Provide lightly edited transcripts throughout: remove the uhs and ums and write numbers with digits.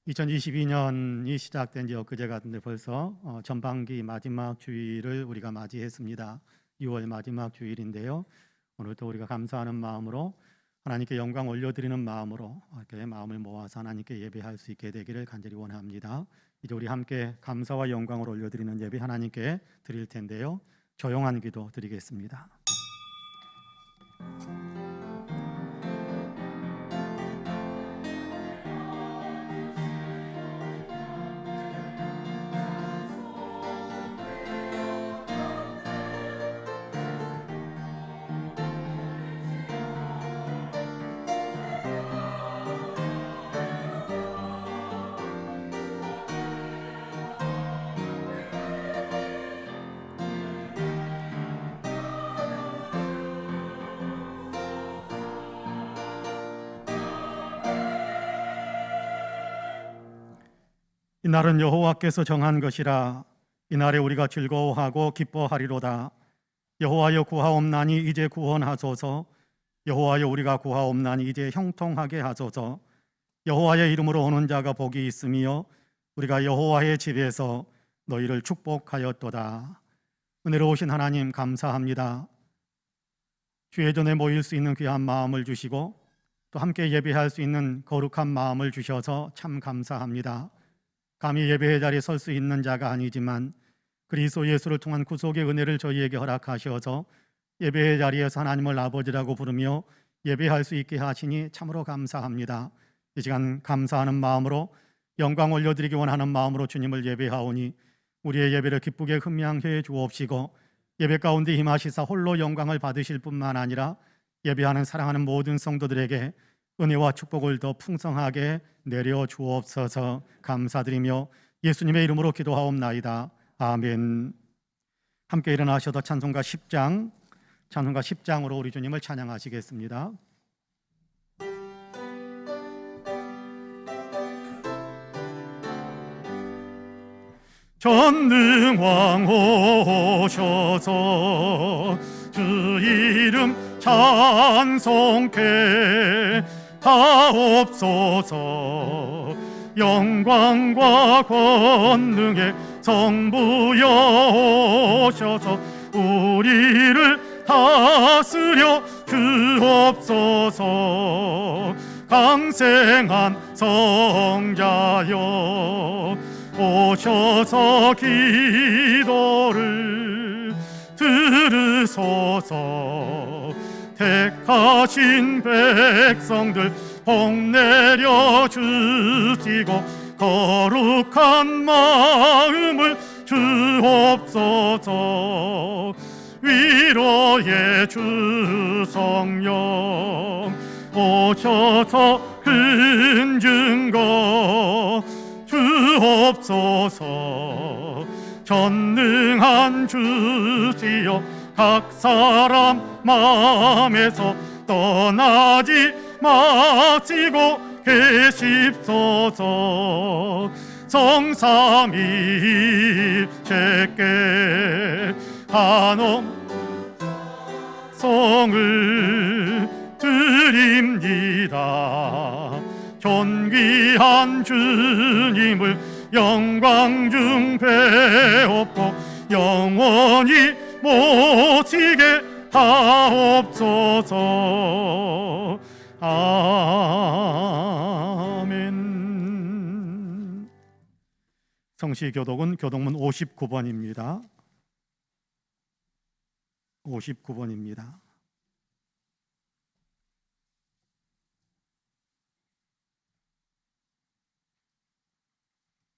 2022년이 시작된 지 엊그제 같은데 벌써 전반기 마지막 주일을 우리가 맞이했습니다. 6월 마지막 주일인데요. 오늘도 우리가 감사하는 마음으로 하나님께 영광 올려드리는 마음으로 이렇게 마음을 모아서 하나님께 예배할 수 있게 되기를 간절히 원합니다. 이제 우리 함께 감사와 영광을 올려드리는 예배 하나님께 드릴 텐데요. 조용한 기도 드리겠습니다. 이날은 여호와께서 정한 것이라. 이날에 우리가 즐거워하고 기뻐하리로다. 여호와여 구하옵나니 이제 구원하소서. 여호와여 우리가 구하옵나니 이제 형통하게 하소서. 여호와의 이름으로 오는 자가 복이 있으며 우리가 여호와의 집에서 너희를 축복하였도다. 은혜로우신 하나님 감사합니다. 주의 전에 모일 수 있는 귀한 마음을 주시고 또 함께 예배할 수 있는 거룩한 마음을 주셔서 참 감사합니다. 감히 예배의 자리에 설 수 있는 자가 아니지만 그리스도 예수를 통한 구속의 은혜를 저희에게 허락하셔서 예배의 자리에서 하나님을 아버지라고 부르며 예배할 수 있게 하시니 참으로 감사합니다. 이 시간 감사하는 마음으로 영광 올려드리기 원하는 마음으로 주님을 예배하오니 우리의 예배를 기쁘게 흠양해 주옵시고 예배 가운데 임하시사 홀로 영광을 받으실 뿐만 아니라 예배하는 사랑하는 모든 성도들에게 은혜와 축복을 더 풍성하게 내려 주옵소서. 감사드리며 예수님의 이름으로 기도하옵나이다. 아멘. 함께 일어나셔서 찬송가 10장으로 우리 주님을 찬양하시겠습니다. 전능왕 오셔서 주 이름 찬송케 하옵소서. 영광과 권능의 성부여 오셔서 우리를 다스려 주옵소서. 강생한 성자여 오셔서 기도를 들으소서. 택하신 백성들 복 내려 주시고 거룩한 마음을 주옵소서. 위로의 주 성령 오셔서 큰 증거 주옵소서. 전능한 주시여 각 사람 마음에서 떠나지 마시고 계십소서. 성삼위일체께 한음성을 드립니다. 존귀한 주님을 영광 중 배웠고 영원히 모시게 하옵소서. 아멘. 성시교독은 교독문 59번입니다. 59번입니다.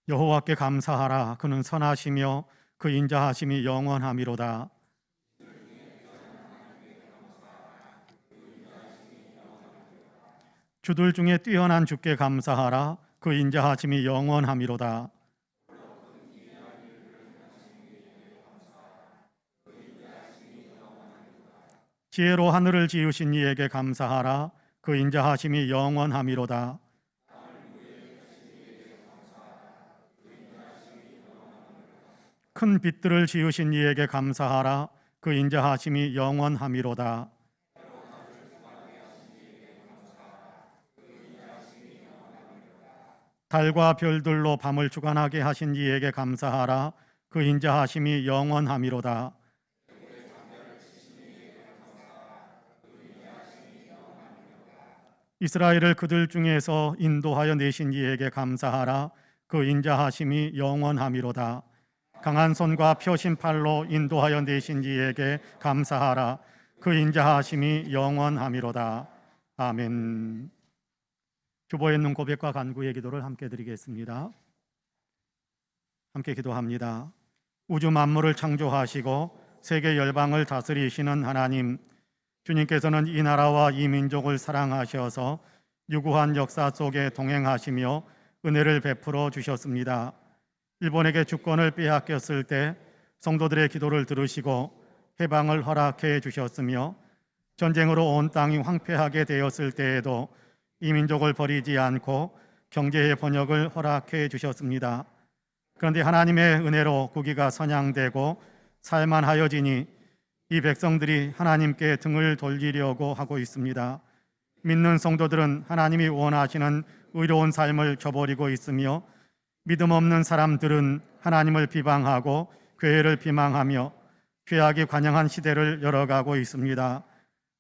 여호와께 감사하라. 그는 선하시며 그 인자하심이 영원함이로다. 주들 중에 뛰어난 주께 감사하라. 그 인자하심이 영원함이로다. 지혜로 하늘을 지으신 이에게 감사하라. 그 인자하심이 영원함이로다. 큰 빛들을 지으신 이에게 감사하라. 그 인자하심이 영원함이로다. 달과 별들로 밤을 주관하게 하신 이에게 감사하라. 그 인자하심이 영원함이로다. 이스라엘을 그들 중에서 인도하여 내신 이에게 감사하라. 그 인자하심이 영원함이로다. 강한 손과 펴신 팔로 인도하여 내신 이에게 감사하라. 그 인자하심이 영원함이로다. 아멘. 주보에 있는 고백과 간구의 기도를 함께 드리겠습니다. 함께 기도합니다. 우주 만물을 창조하시고 세계 열방을 다스리시는 하나님, 주님께서는 이 나라와 이 민족을 사랑하셔서 유구한 역사 속에 동행하시며 은혜를 베풀어 주셨습니다. 일본에게 주권을 빼앗겼을 때 성도들의 기도를 들으시고 해방을 허락해 주셨으며, 전쟁으로 온 땅이 황폐하게 되었을 때에도 이 민족을 버리지 않고 경제의 번영을 허락해 주셨습니다. 그런데 하나님의 은혜로 국위가 선양되고 살만하여지니 이 백성들이 하나님께 등을 돌리려고 하고 있습니다. 믿는 성도들은 하나님이 원하시는 의로운 삶을 저버리고 있으며, 믿음 없는 사람들은 하나님을 비방하고 교회를 비방하며 죄악이 관영한 시대를 열어가고 있습니다.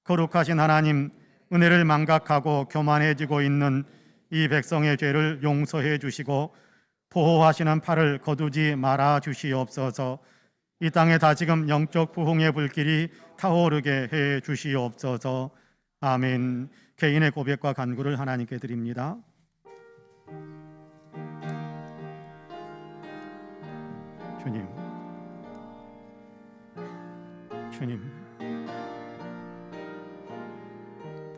거룩하신 하나님, 은혜를 망각하고 교만해지고 있는 이 백성의 죄를 용서해 주시고 보호하시는 팔을 거두지 말아 주시옵소서. 이 땅에 다지금 영적 부흥의 불길이 타오르게 해 주시옵소서. 아멘. 개인의 고백과 간구를 하나님께 드립니다. 주님,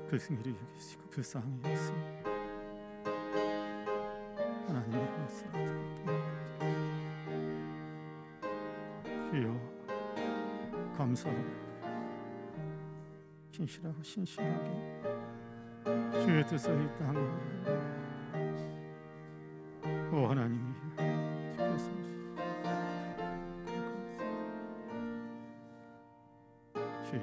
불승일이 여기시고 불쌍히 여기시고 하나님의 것을 주여, 감사로 신실하고 신실하게 주의 뜻을 이 땅에 오 하나님이 주께서 주여,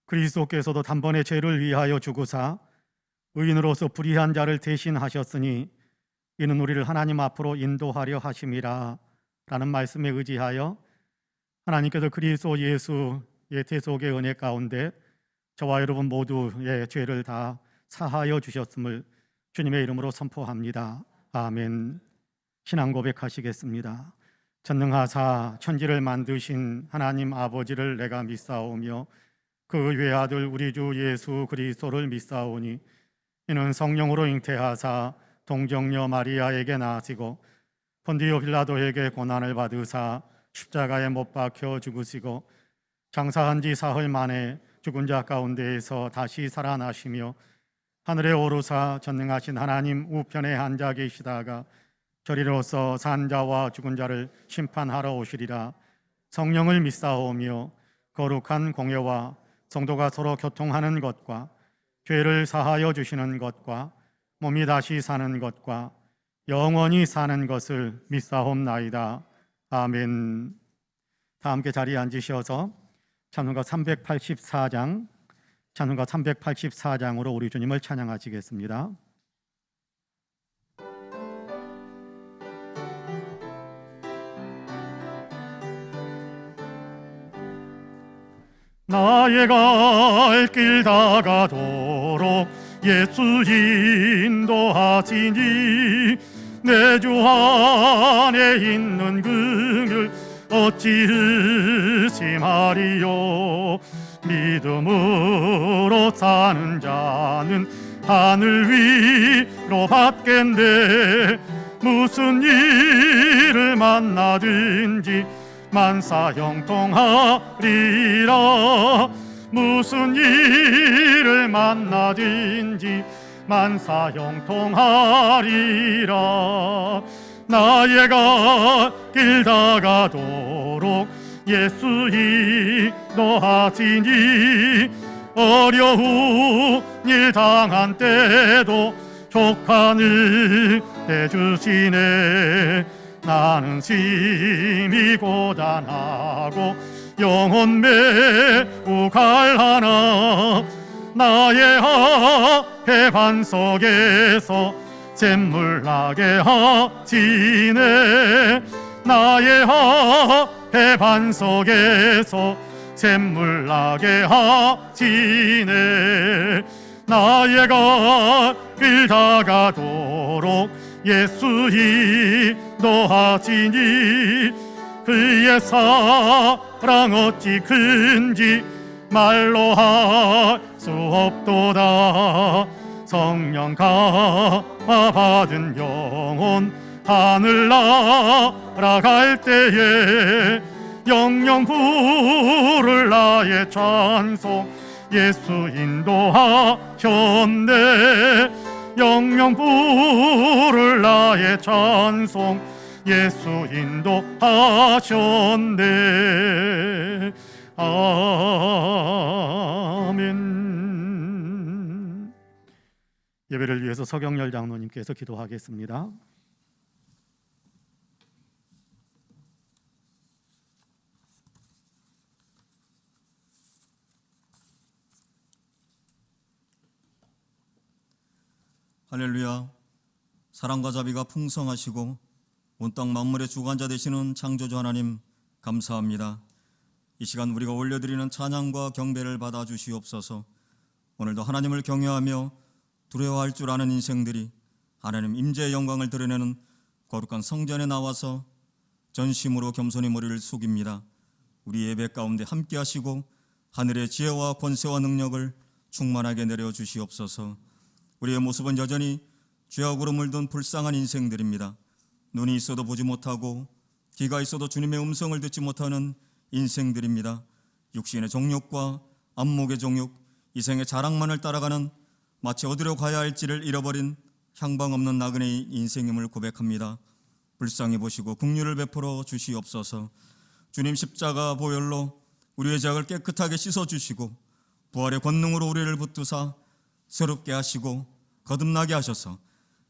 그리스도께서도 단번에 죄를 위하여 죽으사 의인으로서 불의한 자를 대신하셨으니 이는 우리를 하나님 앞으로 인도하려 하심이라 라는 말씀에 의지하여 하나님께서 그리스도 예수의 대속의 은혜 가운데 저와 여러분 모두의 죄를 다 사하여 주셨음을 주님의 이름으로 선포합니다. 아멘. 신앙 고백하시겠습니다. 전능하사 천지를 만드신 하나님 아버지를 내가 믿사오며 그 외아들 우리 주 예수 그리스도를 믿사오니 이는 성령으로 잉태하사 동정녀 마리아에게 나시고 본디오 빌라도에게 고난을 받으사 십자가에 못 박혀 죽으시고 장사한 지 사흘 만에 죽은 자 가운데에서 다시 살아나시며 하늘에 오르사 전능하신 하나님 우편에 앉아 계시다가 저리로서 산 자와 죽은 자를 심판하러 오시리라. 성령을 믿사오며 거룩한 공예와 성도가 서로 교통하는 것과 죄를 사하여 주시는 것과 몸이 다시 사는 것과 영원히 사는 것을 믿사옵나이다. 아멘. 다 함께 자리에 앉으셔서 찬송가 384장으로 우리 주님을 찬양하시겠습니다. 나의 갈 길 다가도록 예수 인도하시니 내 주 안에 있는 긍휼 어찌 의심하리요. 믿음으로 사는 자는 하늘 위로 받겠네. 무슨 일을 만나든지 만사 형통하리라. 무슨 일을 만나든지 만사 형통하리라. 나의 갈 길 다가도록 예수 인도하시니 어려운 일 당한 때도 족한을 해주시네. 나는 심히 고단하고 영혼 매우 갈하나 나의 앞에 반석에서 샘물 나게 하시네. 나의 앞에 반석에서 샘물 나게 하시네. 나의 길을 다가도록 예수 인도하시니 그의 사랑 어찌 큰지 말로 할 수 없도다. 성령 감화 받은 영혼 하늘 날아갈 때에 영영 부를 나의 찬송 예수 인도하셨네. 영영 부를 나의 찬송 예수 인도하셨네. 아멘. 예배를 위해서 서경열 장로님께서 기도하겠습니다. 할렐루야. 사랑과 자비가 풍성하시고 온 땅 만물의 주관자 되시는 창조주 하나님 감사합니다. 이 시간 우리가 올려드리는 찬양과 경배를 받아 주시옵소서. 오늘도 하나님을 경외하며 두려워할 줄 아는 인생들이 하나님 임재의 영광을 드러내는 거룩한 성전에 나와서 전심으로 겸손히 머리를 숙입니다. 우리 예배 가운데 함께 하시고 하늘의 지혜와 권세와 능력을 충만하게 내려주시옵소서. 우리의 모습은 여전히 죄악으로 물든 불쌍한 인생들입니다. 눈이 있어도 보지 못하고 귀가 있어도 주님의 음성을 듣지 못하는 인생들입니다. 육신의 정욕과 안목의 정욕, 이생의 자랑만을 따라가는 마치 어디로 가야 할지를 잃어버린 향방 없는 나그네의 인생임을 고백합니다. 불쌍히 보시고 긍휼을 베풀어 주시옵소서. 주님 십자가 보혈로 우리의 죄악을 깨끗하게 씻어주시고 부활의 권능으로 우리를 붙드사 새롭게 하시고 거듭나게 하셔서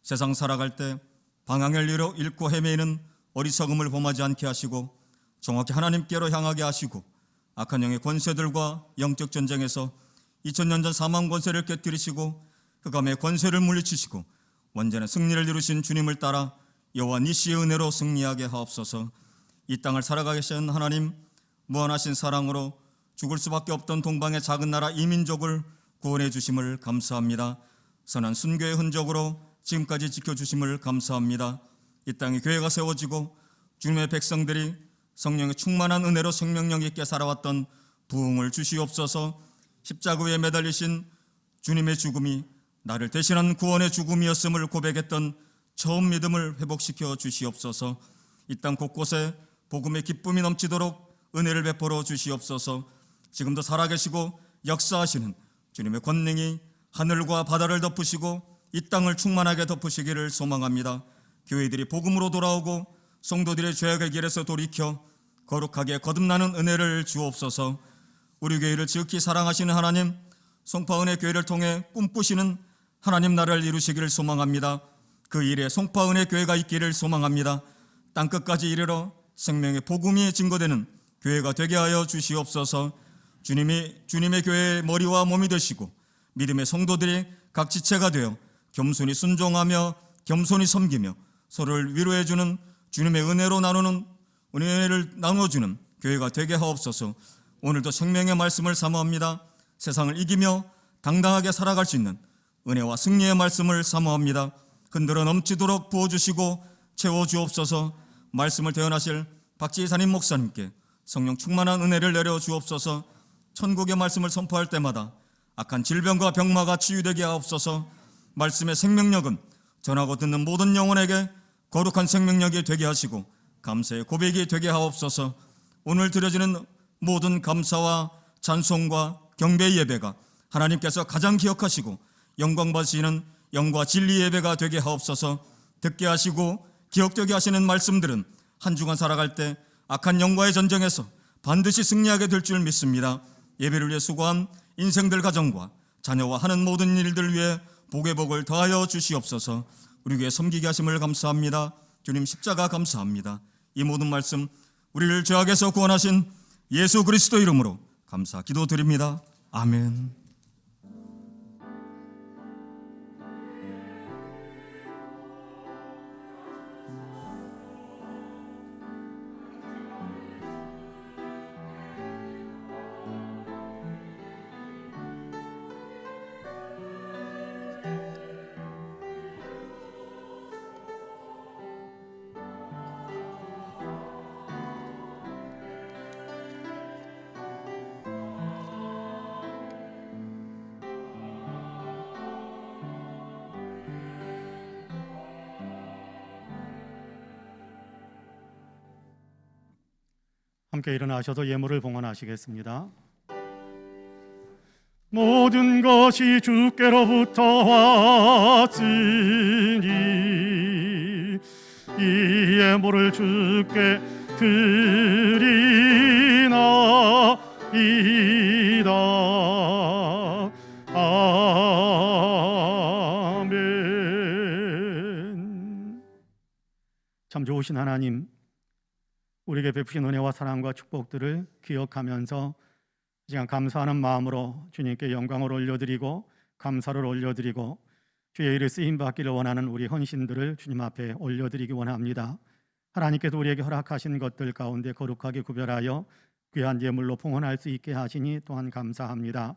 세상 살아갈 때 방향을 잃고 헤매이는 어리석음을 범하지 않게 하시고 정확히 하나님께로 향하게 하시고 악한 영의 권세들과 영적 전쟁에서 2000년 전 사망 권세를 깨뜨리시고 흑암의 권세를 물리치시고 완전한 승리를 이루신 주님을 따라 여호와 니시의 은혜로 승리하게 하옵소서. 이 땅을 살아가게 하신 하나님 무한하신 사랑으로 죽을 수밖에 없던 동방의 작은 나라 이 민족을 구원해 주심을 감사합니다. 선한 순교의 흔적으로 지금까지 지켜주심을 감사합니다. 이 땅에 교회가 세워지고 주님의 백성들이 성령의 충만한 은혜로 생명력 있게 살아왔던 부흥을 주시옵소서. 십자가 위에 매달리신 주님의 죽음이 나를 대신한 구원의 죽음이었음을 고백했던 처음 믿음을 회복시켜 주시옵소서. 이 땅 곳곳에 복음의 기쁨이 넘치도록 은혜를 베풀어 주시옵소서. 지금도 살아계시고 역사하시는 주님의 권능이 하늘과 바다를 덮으시고 이 땅을 충만하게 덮으시기를 소망합니다. 교회들이 복음으로 돌아오고 성도들의 죄악의 길에서 돌이켜 거룩하게 거듭나는 은혜를 주옵소서. 우리 교회를 지극히 사랑하시는 하나님, 송파은혜 교회를 통해 꿈꾸시는 하나님 나라를 이루시기를 소망합니다. 그 일에 송파은혜 교회가 있기를 소망합니다. 땅끝까지 이르러 생명의 복음이 증거되는 교회가 되게 하여 주시옵소서. 주님의 교회의 머리와 몸이 되시고 믿음의 성도들이 각 지체가 되어 겸손히 순종하며 겸손히 섬기며 서로를 위로해주는 주님의 은혜로 은혜를 나눠주는 교회가 되게 하옵소서. 오늘도 생명의 말씀을 사모합니다. 세상을 이기며 당당하게 살아갈 수 있는 은혜와 승리의 말씀을 사모합니다. 흔들어 넘치도록 부어주시고 채워주옵소서. 말씀을 대언하실 박지사님 목사님께 성령 충만한 은혜를 내려주옵소서. 천국의 말씀을 선포할 때마다 악한 질병과 병마가 치유되게 하옵소서. 말씀의 생명력은 전하고 듣는 모든 영혼에게 거룩한 생명력이 되게 하시고 감사의 고백이 되게 하옵소서. 오늘 드려지는 모든 감사와 찬송과 경배의 예배가 하나님께서 가장 기억하시고 영광 받으시는 영과 진리 예배가 되게 하옵소서. 듣게 하시고 기억되게 하시는 말씀들은 한 주간 살아갈 때 악한 영과의 전쟁에서 반드시 승리하게 될 줄 믿습니다. 예배를 위해 수고한 인생들 가정과 자녀와 하는 모든 일들 위해 복의 복을 더하여 주시옵소서. 우리 교회 섬기게 하심을 감사합니다. 주님 십자가 감사합니다. 이 모든 말씀 우리를 죄악에서 구원하신 예수 그리스도 이름으로 감사 기도드립니다. 아멘. 함께 일어나셔서 예물을 봉헌하시겠습니다. 모든 것이 주께로부터 왔으니 이 예물을 주께 드리나이다. 아멘. 참 좋으신 하나님, 우리에게 베푸신 은혜와 사랑과 축복들을 기억하면서 그냥 감사하는 마음으로 주님께 영광을 올려드리고 감사를 올려드리고 주의 일에 쓰임받기를 원하는 우리 헌신들을 주님 앞에 올려드리기 원합니다. 하나님께서 우리에게 허락하신 것들 가운데 거룩하게 구별하여 귀한 예물로 봉헌할 수 있게 하시니 또한 감사합니다.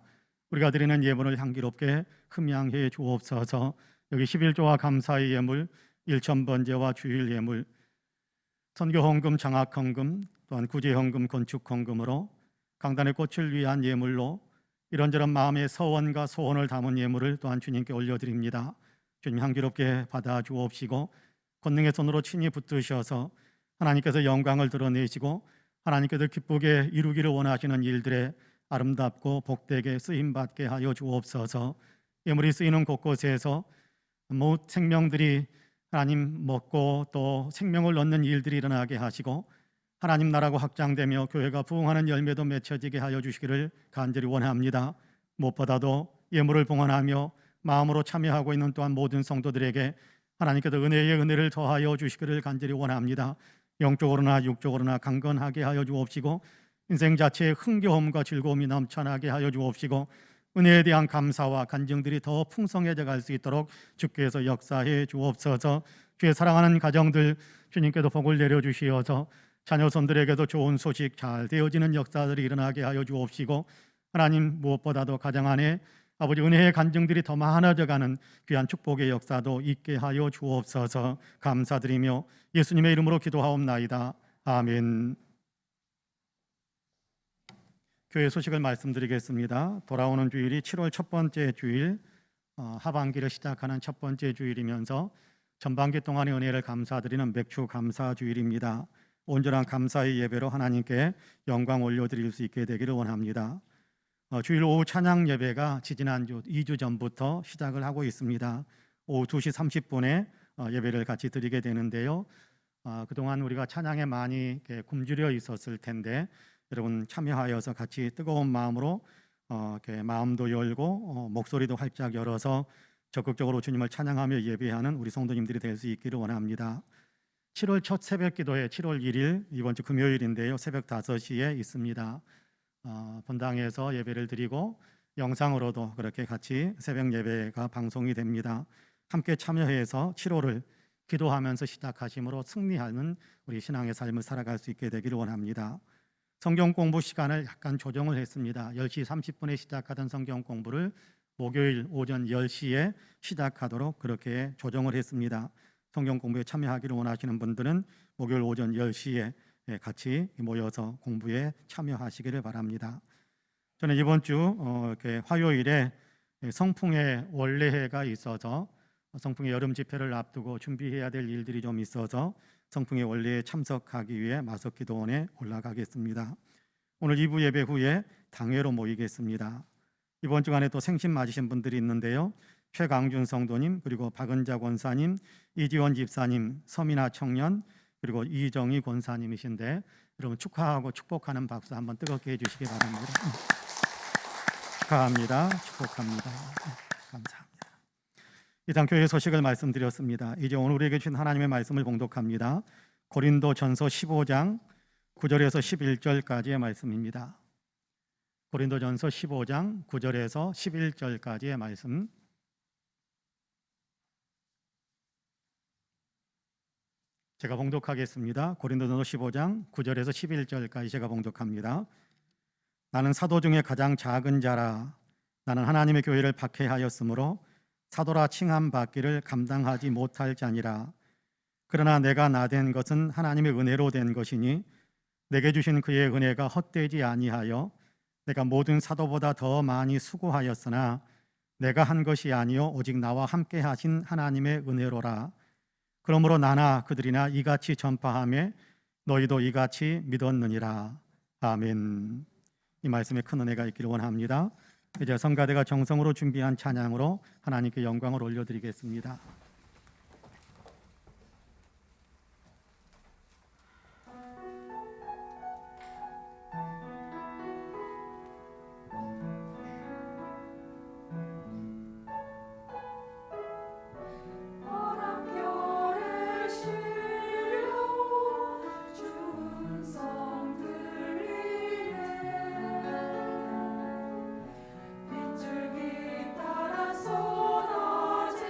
우리가 드리는 예물을 향기롭게 흠양해 주옵소서. 여기 11조와 감사의 예물, 일천번제와 주일 예물, 선교헌금, 장학헌금, 또한 구제헌금, 건축헌금으로 강단의 꽃을 위한 예물로 이런저런 마음의 서원과 소원을 담은 예물을 또한 주님께 올려드립니다. 주님 향기롭게 받아주옵시고 권능의 손으로 친히 붙드셔서 하나님께서 영광을 드러내시고 하나님께서 기쁘게 이루기를 원하시는 일들에 아름답고 복되게 쓰임받게 하여 주옵소서. 예물이 쓰이는 곳곳에서 모든 생명들이 하나님 먹고 또 생명을 얻는 일들이 일어나게 하시고 하나님 나라가 확장되며 교회가 부흥하는 열매도 맺혀지게 하여 주시기를 간절히 원합니다. 무엇보다도 예물을 봉헌하며 마음으로 참여하고 있는 또한 모든 성도들에게 하나님께서 은혜의 은혜를 더하여 주시기를 간절히 원합니다. 영적으로나 육적으로나 강건하게 하여 주옵시고 인생 자체의 흥겨움과 즐거움이 넘쳐나게 하여 주옵시고 은혜에 대한 감사와 간증들이 더 풍성해져 갈 수 있도록 주께서 역사해 주옵소서. 주의 사랑하는 가정들 주님께서 복을 내려주시어서 자녀손들에게도 좋은 소식 잘 되어지는 역사들이 일어나게 하여 주옵시고 하나님 무엇보다도 가정 안에 아버지 은혜의 간증들이 더 많아져 가는 귀한 축복의 역사도 있게 하여 주옵소서. 감사드리며 예수님의 이름으로 기도하옵나이다. 아멘. 교회 소식을 말씀드리겠습니다. 돌아오는 주일이 7월 첫 번째 주일, 하반기를 시작하는 첫 번째 주일이면서 전반기 동안의 은혜를 감사드리는 맥주 감사 주일입니다. 온전한 감사의 예배로 하나님께 영광 올려드릴 수 있게 되기를 원합니다. 주일 오후 찬양 예배가 지지난주 2주 전부터 시작을 하고 있습니다. 오후 2시 30분에 예배를 같이 드리게 되는데요. 그동안 우리가 찬양에 많이 굶주려 있었을 텐데 여러분 참여하여서 같이 뜨거운 마음으로 이렇게 마음도 열고 목소리도 활짝 열어서 적극적으로 주님을 찬양하며 예배하는 우리 성도님들이 될 수 있기를 원합니다. 7월 첫 새벽 기도회 7월 1일 이번 주 금요일인데요. 새벽 5시에 있습니다. 본당에서 예배를 드리고 영상으로도 그렇게 같이 새벽 예배가 방송이 됩니다. 함께 참여해서 7월을 기도하면서 시작하심으로 승리하는 우리 신앙의 삶을 살아갈 수 있게 되기를 원합니다. 성경 공부 시간을 약간 조정을 했습니다. 10시 30분에 시작하던 성경 공부를 목요일 오전 10시에 시작하도록 그렇게 조정을 했습니다. 성경 공부에 참여하기를 원하시는 분들은 목요일 오전 10시에 같이 모여서 공부에 참여하시기를 바랍니다. 저는 이번 주 이렇게 화요일에 성풍의 원례회가 있어서 성풍의 여름 집회를 앞두고 준비해야 될 일들이 좀 있어서 성풍의 원례에 참석하기 위해 마석기도원에 올라가겠습니다. 오늘 2부 예배 후에 당회로 모이겠습니다. 이번 주간에 또 생신 맞으신 분들이 있는데요. 최강준 성도님, 그리고 박은자 권사님, 이지원 집사님, 서민아 청년, 그리고 이정희 권사님이신데 여러분 축하하고 축복하는 박수 한번 뜨겁게 해주시기 바랍니다. 축하합니다. 축복합니다. 감사합니다. 이상 교회 소식을 말씀드렸습니다. 이제 오늘 우리에게 주신 하나님의 말씀을 봉독합니다. 고린도전서 15장 9절에서 11절까지의 말씀입니다. 고린도전서 15장 9절에서 11절까지의 말씀. 제가 봉독하겠습니다. 고린도전서 15장 9절에서 11절까지 제가 봉독합니다. 나는 사도 중에 가장 작은 자라. 나는 하나님의 교회를 박해하였으므로 사도라 칭함 받기를 감당하지 못할 자니라. 그러나 내가 나된 것은 하나님의 은혜로 된 것이니 내게 주신 그의 은혜가 헛되지 아니하여 내가 모든 사도보다 더 많이 수고하였으나 내가 한 것이 아니요 오직 나와 함께 하신 하나님의 은혜로라. 그러므로 나나 그들이나 이같이 전파하며 너희도 이같이 믿었느니라. 아멘. 이 말씀에 큰 은혜가 있기를 원합니다. 이제 성가대가 정성으로 준비한 찬양으로 하나님께 영광을 올려드리겠습니다. 빗줄기 따라 쏟아지는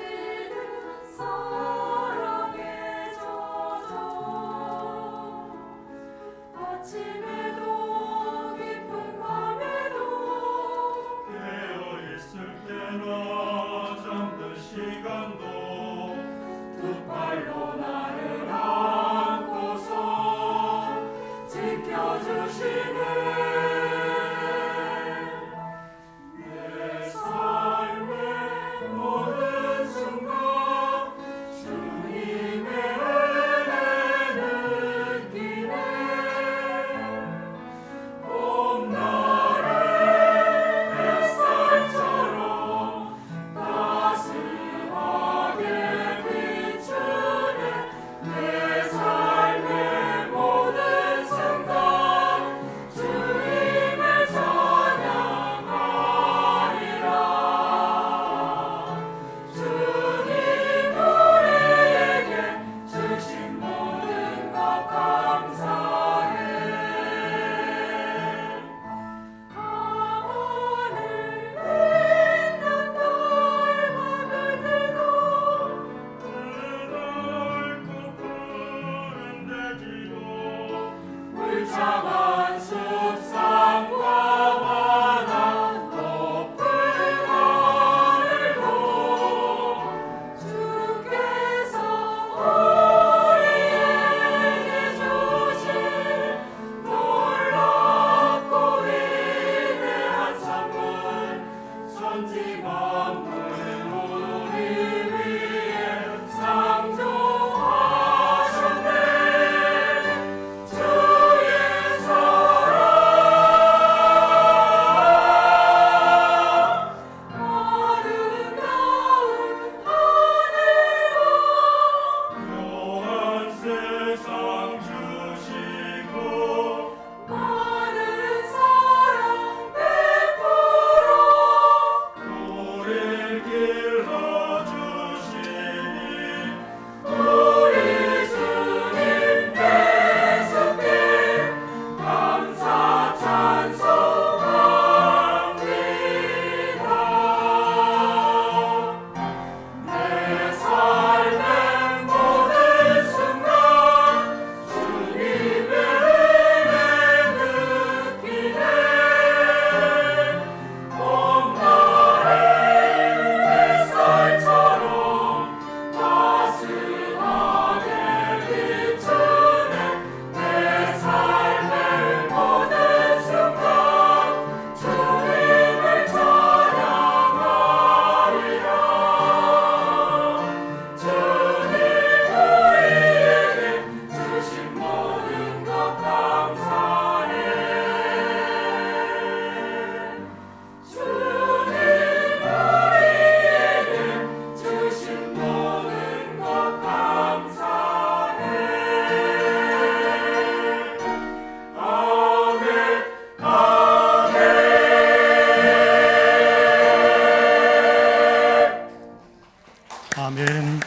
아멘.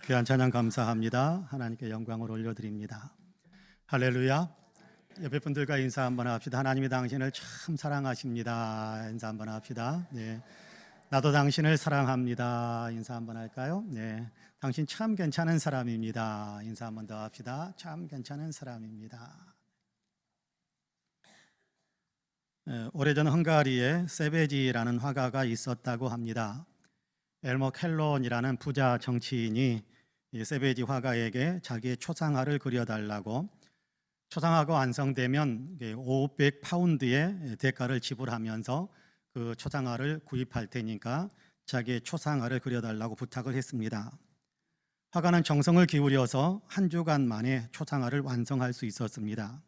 귀한 찬양 감사합니다. 하나님께 영광을 올려드립니다. 할렐루야. 옆에 분들과 인사 한번 합시다. 하나님이 당신을 참 사랑하십니다. 인사 한번 합시다. 네. 나도 당신을 사랑합니다. 인사 한번 할까요? 네. 당신 참 괜찮은 사람입니다. 인사 한번 더 합시다. 참 괜찮은 사람입니다. 오래전 헝가리에 세베지라는 화가가 있었다고 합니다. 엘머 켈론이라는 부자 정치인이 이 세베지 화가에게 자기의 초상화를 그려달라고, 초상화가 완성되면 500파운드의 대가를 지불하면서 그 초상화를 구입할 테니까 자기의 초상화를 그려달라고 부탁을 했습니다. 화가는 정성을 기울여서 한 주간 만에 초상화를 완성할 수 있었습니다.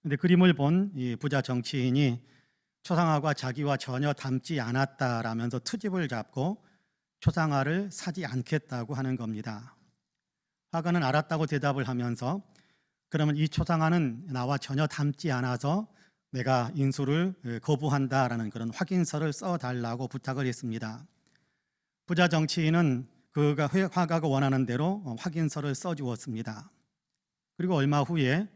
그런데 그림을 본 이 부자 정치인이 초상화가 자기와 전혀 닮지 않았다라면서 트집을 잡고 초상화를 사지 않겠다고 하는 겁니다. 화가는 알았다고 대답을 하면서 그러면 이 초상화는 나와 전혀 닮지 않아서 내가 인수를 거부한다라는 그런 확인서를 써달라고 부탁을 했습니다. 부자 정치인은 화가가 원하는 대로 확인서를 써주었습니다. 그리고 얼마 후에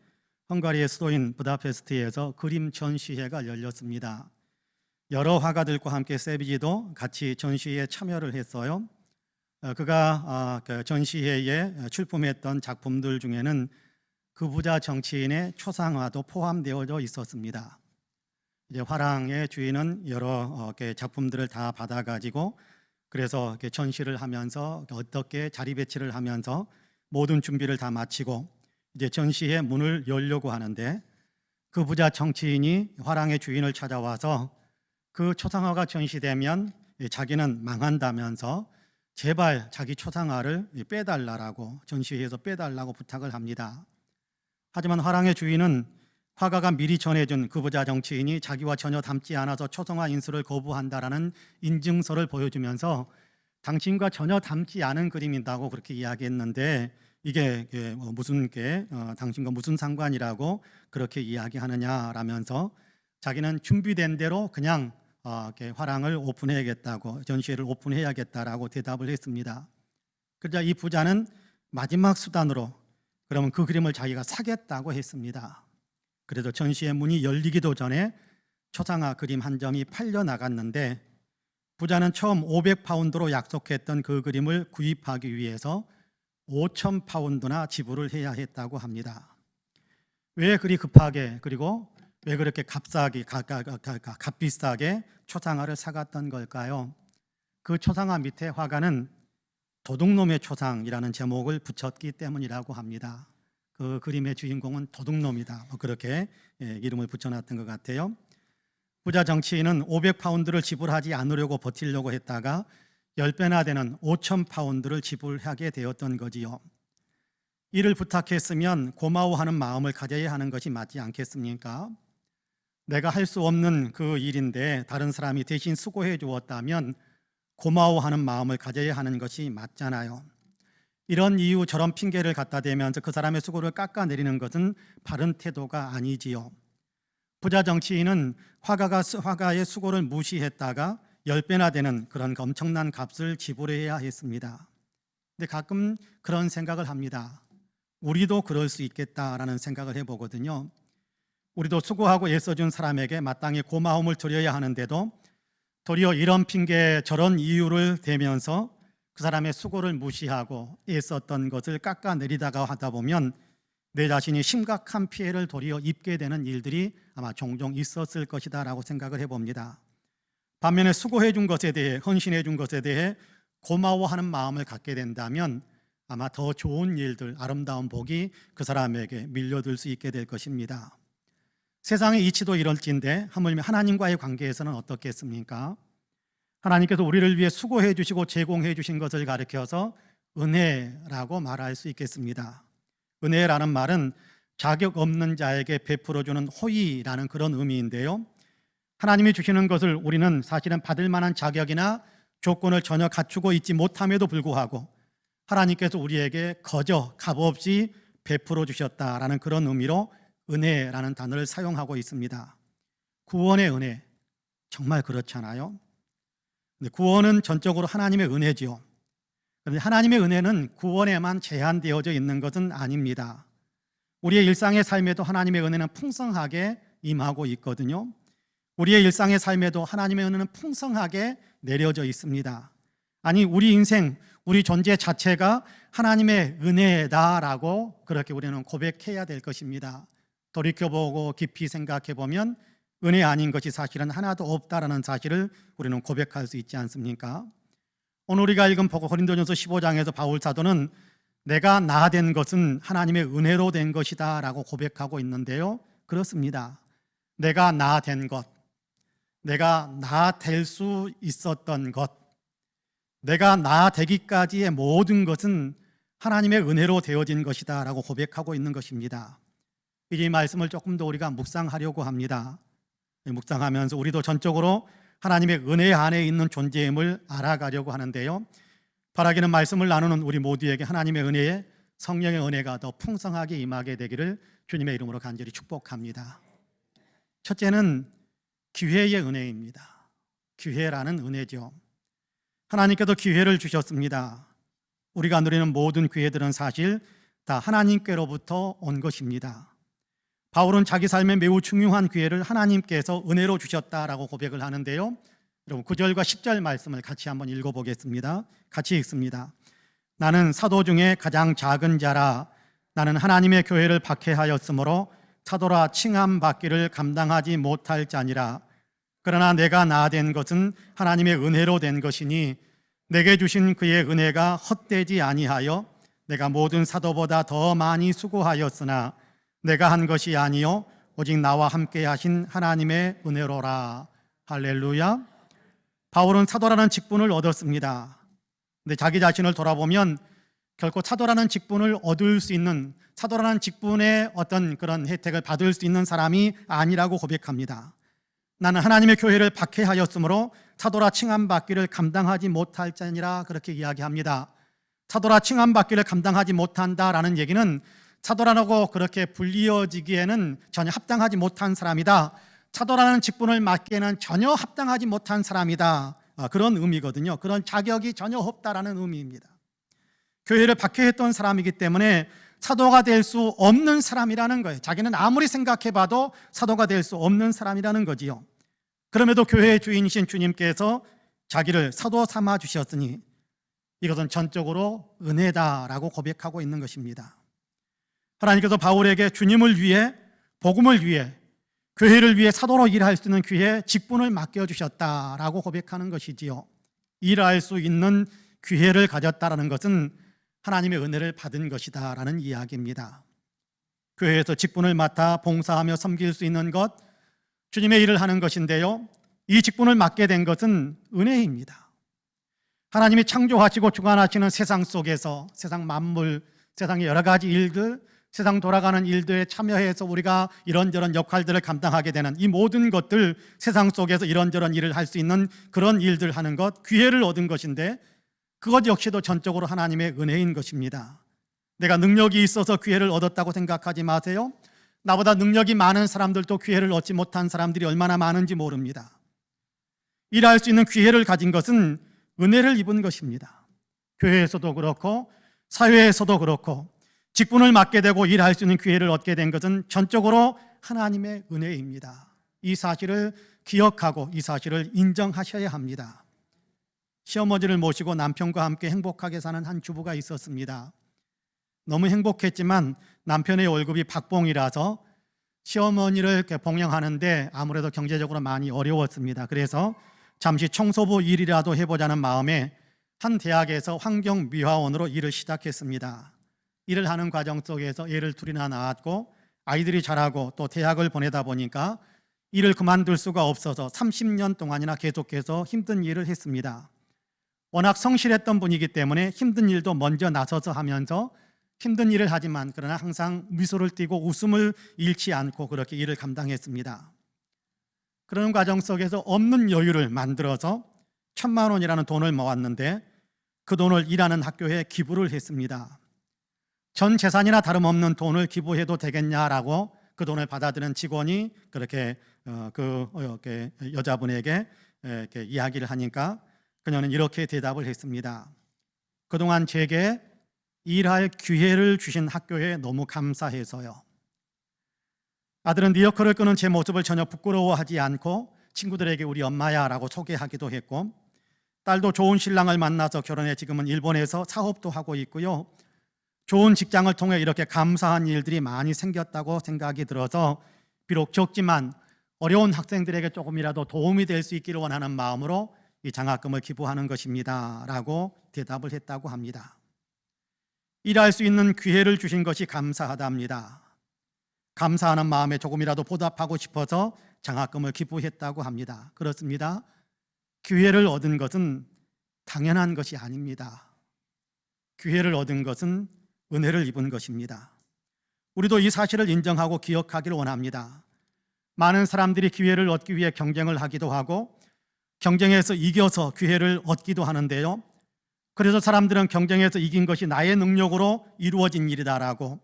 헝가리의 수도인 부다페스트에서 그림 전시회가 열렸습니다. 여러 화가들과 함께 세비지도 같이 전시회에 참여를 했어요. 그가 그 전시회에 출품했던 작품들 중에는 그 부자 정치인의 초상화도 포함되어 있었습니다. 이제 화랑의 주인은 여러 작품들을 다 받아가지고 그래서 전시를 하면서 어떻게 자리 배치를 하면서 모든 준비를 다 마치고 이제 전시회 문을 열려고 하는데 그 부자 정치인이 화랑의 주인을 찾아와서 그 초상화가 전시되면 자기는 망한다면서 제발 자기 초상화를 빼달라고 전시회에서 빼달라고 부탁을 합니다. 하지만 화랑의 주인은 화가가 미리 전해준 그 부자 정치인이 자기와 전혀 닮지 않아서 초상화 인수를 거부한다라는 인증서를 보여주면서 당신과 전혀 닮지 않은 그림이라고 그렇게 이야기했는데 이게 무슨 당신과 무슨 상관이라고 그렇게 이야기하느냐라면서 자기는 준비된 대로 그냥 화랑을 오픈해야겠다고, 전시회를 오픈해야겠다라고 대답을 했습니다. 그러자 이 부자는 마지막 수단으로 그러면 그 그림을 자기가 사겠다고 했습니다. 그래도 전시회 문이 열리기도 전에 초상화 그림 한 점이 팔려 나갔는데 부자는 처음 500파운드로 약속했던 그 그림을 구입하기 위해서 5,000파운드나 지불을 해야 했다고 합니다. 왜 그리 급하게, 그리고 왜 그렇게 값비싸게 초상화를 사갔던 걸까요? 그 초상화 밑에 화가는 도둑놈의 초상이라는 제목을 붙였기 때문이라고 합니다. 그 그림의 주인공은 도둑놈이다, 그렇게 이름을 붙여놨던 것 같아요. 부자 정치인은 500파운드를 지불하지 않으려고 버티려고 했다가 10배나 되는 5,000파운드를 지불하게 되었던 거지요. 이를 부탁했으면 고마워하는 마음을 가져야 하는 것이 맞지 않겠습니까? 내가 할 수 없는 그 일인데 다른 사람이 대신 수고해 주었다면 고마워하는 마음을 가져야 하는 것이 맞잖아요. 이런 이유 저런 핑계를 갖다 대면서 그 사람의 수고를 깎아내리는 것은 바른 태도가 아니지요. 부자 정치인은 화가의 수고를 무시했다가 10배나 되는 그런 엄청난 값을 지불해야 했습니다. 근데 가끔 그런 생각을 합니다. 우리도 그럴 수 있겠다라는 생각을 해보거든요. 우리도 수고하고 애써준 사람에게 마땅히 고마움을 드려야 하는데도 도리어 이런 핑계 저런 이유를 대면서 그 사람의 수고를 무시하고 애썼던 것을 깎아내리다가 하다 보면 내 자신이 심각한 피해를 도리어 입게 되는 일들이 아마 종종 있었을 것이다 라고 생각을 해봅니다. 반면에 수고해 준 것에 대해, 헌신해 준 것에 대해 고마워하는 마음을 갖게 된다면 아마 더 좋은 일들, 아름다운 복이 그 사람에게 밀려들 수 있게 될 것입니다. 세상의 이치도 이럴진데 하물며 하나님과의 관계에서는 어떻겠습니까? 하나님께서 우리를 위해 수고해 주시고 제공해 주신 것을 가리켜서 은혜라고 말할 수 있겠습니다. 은혜라는 말은 자격 없는 자에게 베풀어주는 호의라는 그런 의미인데요. 하나님이 주시는 것을 우리는 사실은 받을 만한 자격이나 조건을 전혀 갖추고 있지 못함에도 불구하고 하나님께서 우리에게 거저 값없이 베풀어 주셨다라는 그런 의미로 은혜라는 단어를 사용하고 있습니다. 구원의 은혜, 정말 그렇잖아요. 근데 구원은 전적으로 하나님의 은혜지요. 그런데 하나님의 은혜는 구원에만 제한되어져 있는 것은 아닙니다. 우리의 일상의 삶에도 하나님의 은혜는 풍성하게 임하고 있거든요. 우리의 일상의 삶에도 하나님의 은혜는 풍성하게 내려져 있습니다. 아니, 우리 인생, 우리 존재 자체가 하나님의 은혜다라고 그렇게 우리는 고백해야 될 것입니다. 돌이켜보고 깊이 생각해보면 은혜 아닌 것이 사실은 하나도 없다라는 사실을 우리는 고백할 수 있지 않습니까? 오늘 우리가 읽은 고린도전서 15장에서 바울 사도는 내가 나 된 것은 하나님의 은혜로 된 것이다 라고 고백하고 있는데요, 그렇습니다. 내가 나 된 것, 내가 나 될 수 있었던 것, 내가 나 되기까지의 모든 것은 하나님의 은혜로 되어진 것이다 라고 고백하고 있는 것입니다. 이 말씀을 조금 더 우리가 묵상하려고 합니다. 묵상하면서 우리도 전적으로 하나님의 은혜 안에 있는 존재임을 알아가려고 하는데요, 바라기는 말씀을 나누는 우리 모두에게 하나님의 은혜에 성령의 은혜가 더 풍성하게 임하게 되기를 주님의 이름으로 간절히 축복합니다. 첫째는 기회의 은혜입니다. 기회라는 은혜죠. 하나님께서 기회를 주셨습니다. 우리가 누리는 모든 기회들은 사실 다 하나님께로부터 온 것입니다. 바울은 자기 삶에 매우 중요한 기회를 하나님께서 은혜로 주셨다라고 고백을 하는데요, 여러분 9절과 10절 말씀을 같이 한번 읽어보겠습니다. 같이 읽습니다. 나는 사도 중에 가장 작은 자라. 나는 하나님의 교회를 박해하였으므로 사도라 칭함받기를 감당하지 못할 자니라. 그러나 내가 나 된 것은 하나님의 은혜로 된 것이니 내게 주신 그의 은혜가 헛되지 아니하여 내가 모든 사도보다 더 많이 수고하였으나 내가 한 것이 아니요 오직 나와 함께 하신 하나님의 은혜로라. 할렐루야. 바울은 사도라는 직분을 얻었습니다. 근데 자기 자신을 돌아보면 결코 사도라는 직분을 얻을 수 있는, 사도라는 직분의 어떤 그런 혜택을 받을 수 있는 사람이 아니라고 고백합니다. 나는 하나님의 교회를 박해하였으므로 사도라 칭함받기를 감당하지 못할 자니라, 그렇게 이야기합니다. 사도라 칭함받기를 감당하지 못한다라는 얘기는 사도라고 그렇게 불리어지기에는 전혀 합당하지 못한 사람이다, 사도라는 직분을 맡기에는 전혀 합당하지 못한 사람이다, 그런 의미거든요. 그런 자격이 전혀 없다라는 의미입니다. 교회를 박해했던 사람이기 때문에 사도가 될 수 없는 사람이라는 거예요. 자기는 아무리 생각해봐도 사도가 될 수 없는 사람이라는 거지요. 그럼에도 교회의 주인이신 주님께서 자기를 사도 삼아 주셨으니 이것은 전적으로 은혜다라고 고백하고 있는 것입니다. 하나님께서 바울에게 주님을 위해, 복음을 위해, 교회를 위해 사도로 일할 수 있는 기회, 직분을 맡겨주셨다라고 고백하는 것이지요. 일할 수 있는 기회를 가졌다라는 것은 하나님의 은혜를 받은 것이다라는 이야기입니다. 교회에서 직분을 맡아 봉사하며 섬길 수 있는 것, 주님의 일을 하는 것인데요, 이 직분을 맡게 된 것은 은혜입니다. 하나님이 창조하시고 주관하시는 세상 속에서 세상 만물, 세상의 여러 가지 일들, 세상 돌아가는 일들에 참여해서 우리가 이런저런 역할들을 감당하게 되는 이 모든 것들, 세상 속에서 이런저런 일을 할 수 있는 그런 일들 하는 것, 기회를 얻은 것인데 그것 역시도 전적으로 하나님의 은혜인 것입니다. 내가 능력이 있어서 기회를 얻었다고 생각하지 마세요. 나보다 능력이 많은 사람들도 기회를 얻지 못한 사람들이 얼마나 많은지 모릅니다. 일할 수 있는 기회를 가진 것은 은혜를 입은 것입니다. 교회에서도 그렇고 사회에서도 그렇고 직분을 맡게 되고 일할 수 있는 기회를 얻게 된 것은 전적으로 하나님의 은혜입니다. 이 사실을 기억하고 이 사실을 인정하셔야 합니다. 시어머니를 모시고 남편과 함께 행복하게 사는 한 주부가 있었습니다. 너무 행복했지만 남편의 월급이 박봉이라서 시어머니를 이렇게 봉양하는데 아무래도 경제적으로 많이 어려웠습니다. 그래서 잠시 청소부 일이라도 해보자는 마음에 한 대학에서 환경미화원으로 일을 시작했습니다. 일을 하는 과정 속에서 애를 둘이나 낳았고 아이들이 자라고 또 대학을 보내다 보니까 일을 그만둘 수가 없어서 30년 동안이나 계속해서 힘든 일을 했습니다. 워낙 성실했던 분이기 때문에 힘든 일도 먼저 나서서 하면서 힘든 일을 하지만 그러나 항상 미소를 띠고 웃음을 잃지 않고 그렇게 일을 감당했습니다. 그런 과정 속에서 없는 여유를 만들어서 1,000만 원이라는 돈을 모았는데 그 돈을 일하는 학교에 기부를 했습니다. 전 재산이나 다름없는 돈을 기부해도 되겠냐라고 그 돈을 받아들인 직원이 그렇게 그 여자분에게 이렇게 이야기를 하니까 그녀는 이렇게 대답을 했습니다. 그동안 제게 일할 기회를 주신 학교에 너무 감사해서요. 아들은 리어커를 끄는 제 모습을 전혀 부끄러워하지 않고 친구들에게 우리 엄마야 라고 소개하기도 했고, 딸도 좋은 신랑을 만나서 결혼해 지금은 일본에서 사업도 하고 있고요. 좋은 직장을 통해 이렇게 감사한 일들이 많이 생겼다고 생각이 들어서 비록 적지만 어려운 학생들에게 조금이라도 도움이 될 수 있기를 원하는 마음으로 이 장학금을 기부하는 것입니다 라고 대답을 했다고 합니다. 일할 수 있는 기회를 주신 것이 감사하답니다. 감사하는 마음에 조금이라도 보답하고 싶어서 장학금을 기부했다고 합니다. 그렇습니다. 기회를 얻은 것은 당연한 것이 아닙니다. 기회를 얻은 것은 은혜를 입은 것입니다. 우리도 이 사실을 인정하고 기억하기를 원합니다. 많은 사람들이 기회를 얻기 위해 경쟁을 하기도 하고 경쟁에서 이겨서 기회를 얻기도 하는데요. 그래서 사람들은 경쟁에서 이긴 것이 나의 능력으로 이루어진 일이다라고,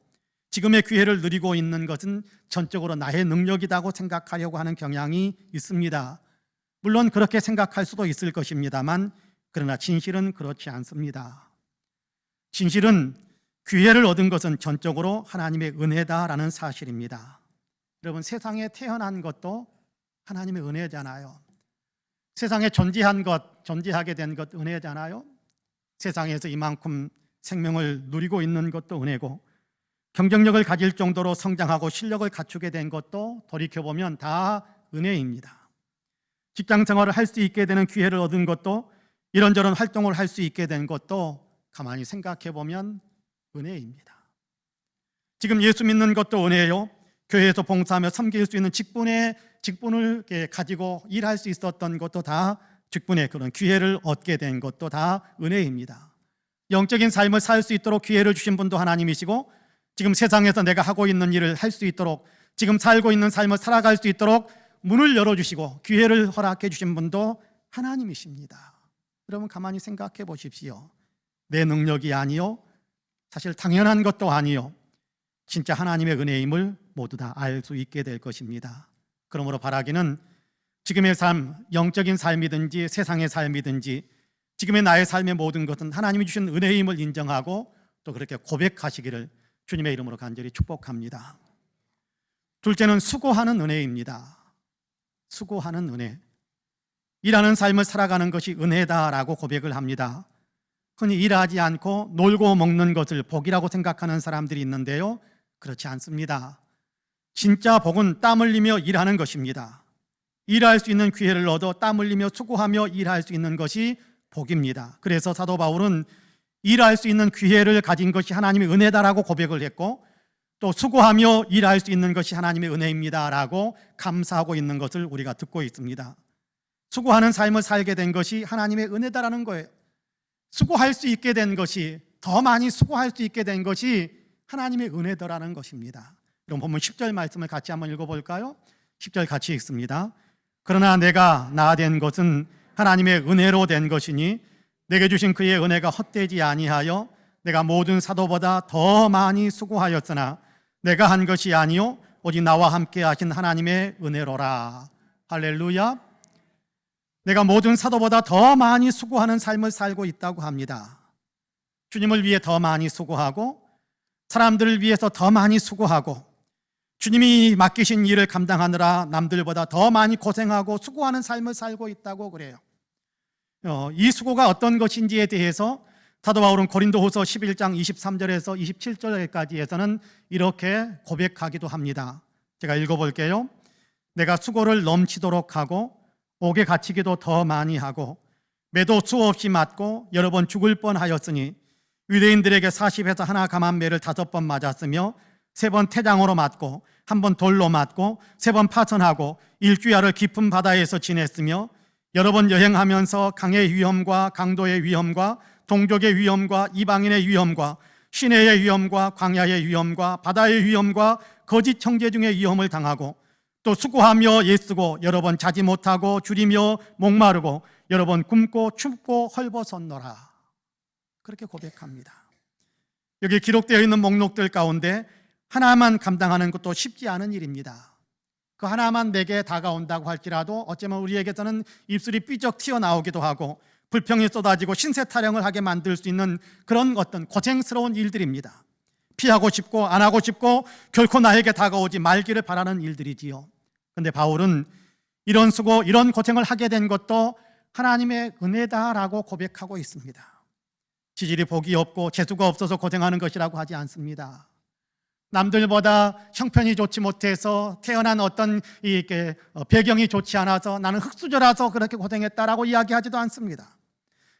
지금의 기회를 누리고 있는 것은 전적으로 나의 능력이라고 생각하려고 하는 경향이 있습니다. 물론 그렇게 생각할 수도 있을 것입니다만, 그러나 진실은 그렇지 않습니다. 진실은 기회를 얻은 것은 전적으로 하나님의 은혜다라는 사실입니다. 여러분, 세상에 태어난 것도 하나님의 은혜잖아요. 세상에 존재하게 된 것 은혜잖아요. 세상에서 이만큼 생명을 누리고 있는 것도 은혜고, 경쟁력을 가질 정도로 성장하고 실력을 갖추게 된 것도 돌이켜보면 다 은혜입니다. 직장 생활을 할 수 있게 되는 기회를 얻은 것도, 이런저런 활동을 할 수 있게 된 것도 가만히 생각해 보면 은혜입니다. 지금 예수 믿는 것도 은혜요. 교회에서 봉사하며 섬길 수 있는 직분을 가지고 일할 수 있었던 것도 다 직분의 그런 기회를 얻게 된 것도 다 은혜입니다. 영적인 삶을 살 수 있도록 기회를 주신 분도 하나님이시고, 지금 세상에서 내가 하고 있는 일을 할 수 있도록, 지금 살고 있는 삶을 살아갈 수 있도록 문을 열어주시고 기회를 허락해 주신 분도 하나님이십니다. 여러분, 가만히 생각해 보십시오. 내 능력이 아니요, 사실 당연한 것도 아니요, 진짜 하나님의 은혜임을 모두 다 알 수 있게 될 것입니다. 그러므로 바라기는 지금의 삶, 영적인 삶이든지 세상의 삶이든지 지금의 나의 삶의 모든 것은 하나님이 주신 은혜임을 인정하고 또 그렇게 고백하시기를 주님의 이름으로 간절히 축복합니다. 둘째는 수고하는 은혜입니다. 수고하는 은혜. 일하는 삶을 살아가는 것이 은혜다라고 고백을 합니다. 흔히 일하지 않고 놀고 먹는 것을 복이라고 생각하는 사람들이 있는데요, 그렇지 않습니다. 진짜 복은 땀 흘리며 일하는 것입니다. 일할 수 있는 기회를 얻어 땀 흘리며 수고하며 일할 수 있는 것이 복입니다. 그래서 사도 바울은 일할 수 있는 기회를 가진 것이 하나님의 은혜다라고 고백을 했고, 또 수고하며 일할 수 있는 것이 하나님의 은혜입니다라고 감사하고 있는 것을 우리가 듣고 있습니다. 수고하는 삶을 살게 된 것이 하나님의 은혜다라는 거예요. 수고할 수 있게 된 것이, 더 많이 수고할 수 있게 된 것이 하나님의 은혜더라는 것입니다. 그럼 보면 10절 말씀을 같이 한번 읽어볼까요? 10절 같이 읽습니다. 그러나 내가 나 된 것은 하나님의 은혜로 된 것이니 내게 주신 그의 은혜가 헛되지 아니하여 내가 모든 사도보다 더 많이 수고하였으나 내가 한 것이 아니요 오직 나와 함께 하신 하나님의 은혜로라. 할렐루야. 내가 모든 사도보다 더 많이 수고하는 삶을 살고 있다고 합니다. 주님을 위해 더 많이 수고하고, 사람들을 위해서 더 많이 수고하고, 주님이 맡기신 일을 감당하느라 남들보다 더 많이 고생하고 수고하는 삶을 살고 있다고 그래요. 이 수고가 어떤 것인지에 대해서 사도 바울은 고린도후서 11장 23절에서 27절까지에서는 이렇게 고백하기도 합니다. 제가 읽어볼게요. 내가 수고를 넘치도록 하고 옥에 갇히기도 더 많이 하고 매도 수없이 맞고 여러 번 죽을 뻔하였으니 유대인들에게 40에서 하나 감한매를 5번 맞았으며 3번 태장으로 맞고 1번 돌로 맞고 3번 파선하고 일주야를 깊은 바다에서 지냈으며 여러 번 여행하면서 강의 위험과 강도의 위험과 동족의 위험과 이방인의 위험과 시내의 위험과 광야의 위험과 바다의 위험과 거짓 형제 중의 위험을 당하고 또 수고하며 애쓰고 여러 번 자지 못하고 줄이며 목마르고 여러 번 굶고 춥고 헐벗었노라. 그렇게 고백합니다. 여기 기록되어 있는 목록들 가운데 하나만 감당하는 것도 쉽지 않은 일입니다. 그 하나만 내게 다가온다고 할지라도 어쩌면 우리에게서는 입술이 삐쩍 튀어나오기도 하고 불평이 쏟아지고 신세 타령을 하게 만들 수 있는 그런 어떤 고생스러운 일들입니다. 피하고 싶고 안 하고 싶고 결코 나에게 다가오지 말기를 바라는 일들이지요. 그런데 바울은 이런 수고, 이런 고생을 하게 된 것도 하나님의 은혜다라고 고백하고 있습니다. 지질이 복이 없고 재수가 없어서 고생하는 것이라고 하지 않습니다. 남들보다 형편이 좋지 못해서 태어난 어떤 배경이 좋지 않아서 나는 흙수저라서 그렇게 고생했다라고 이야기하지도 않습니다.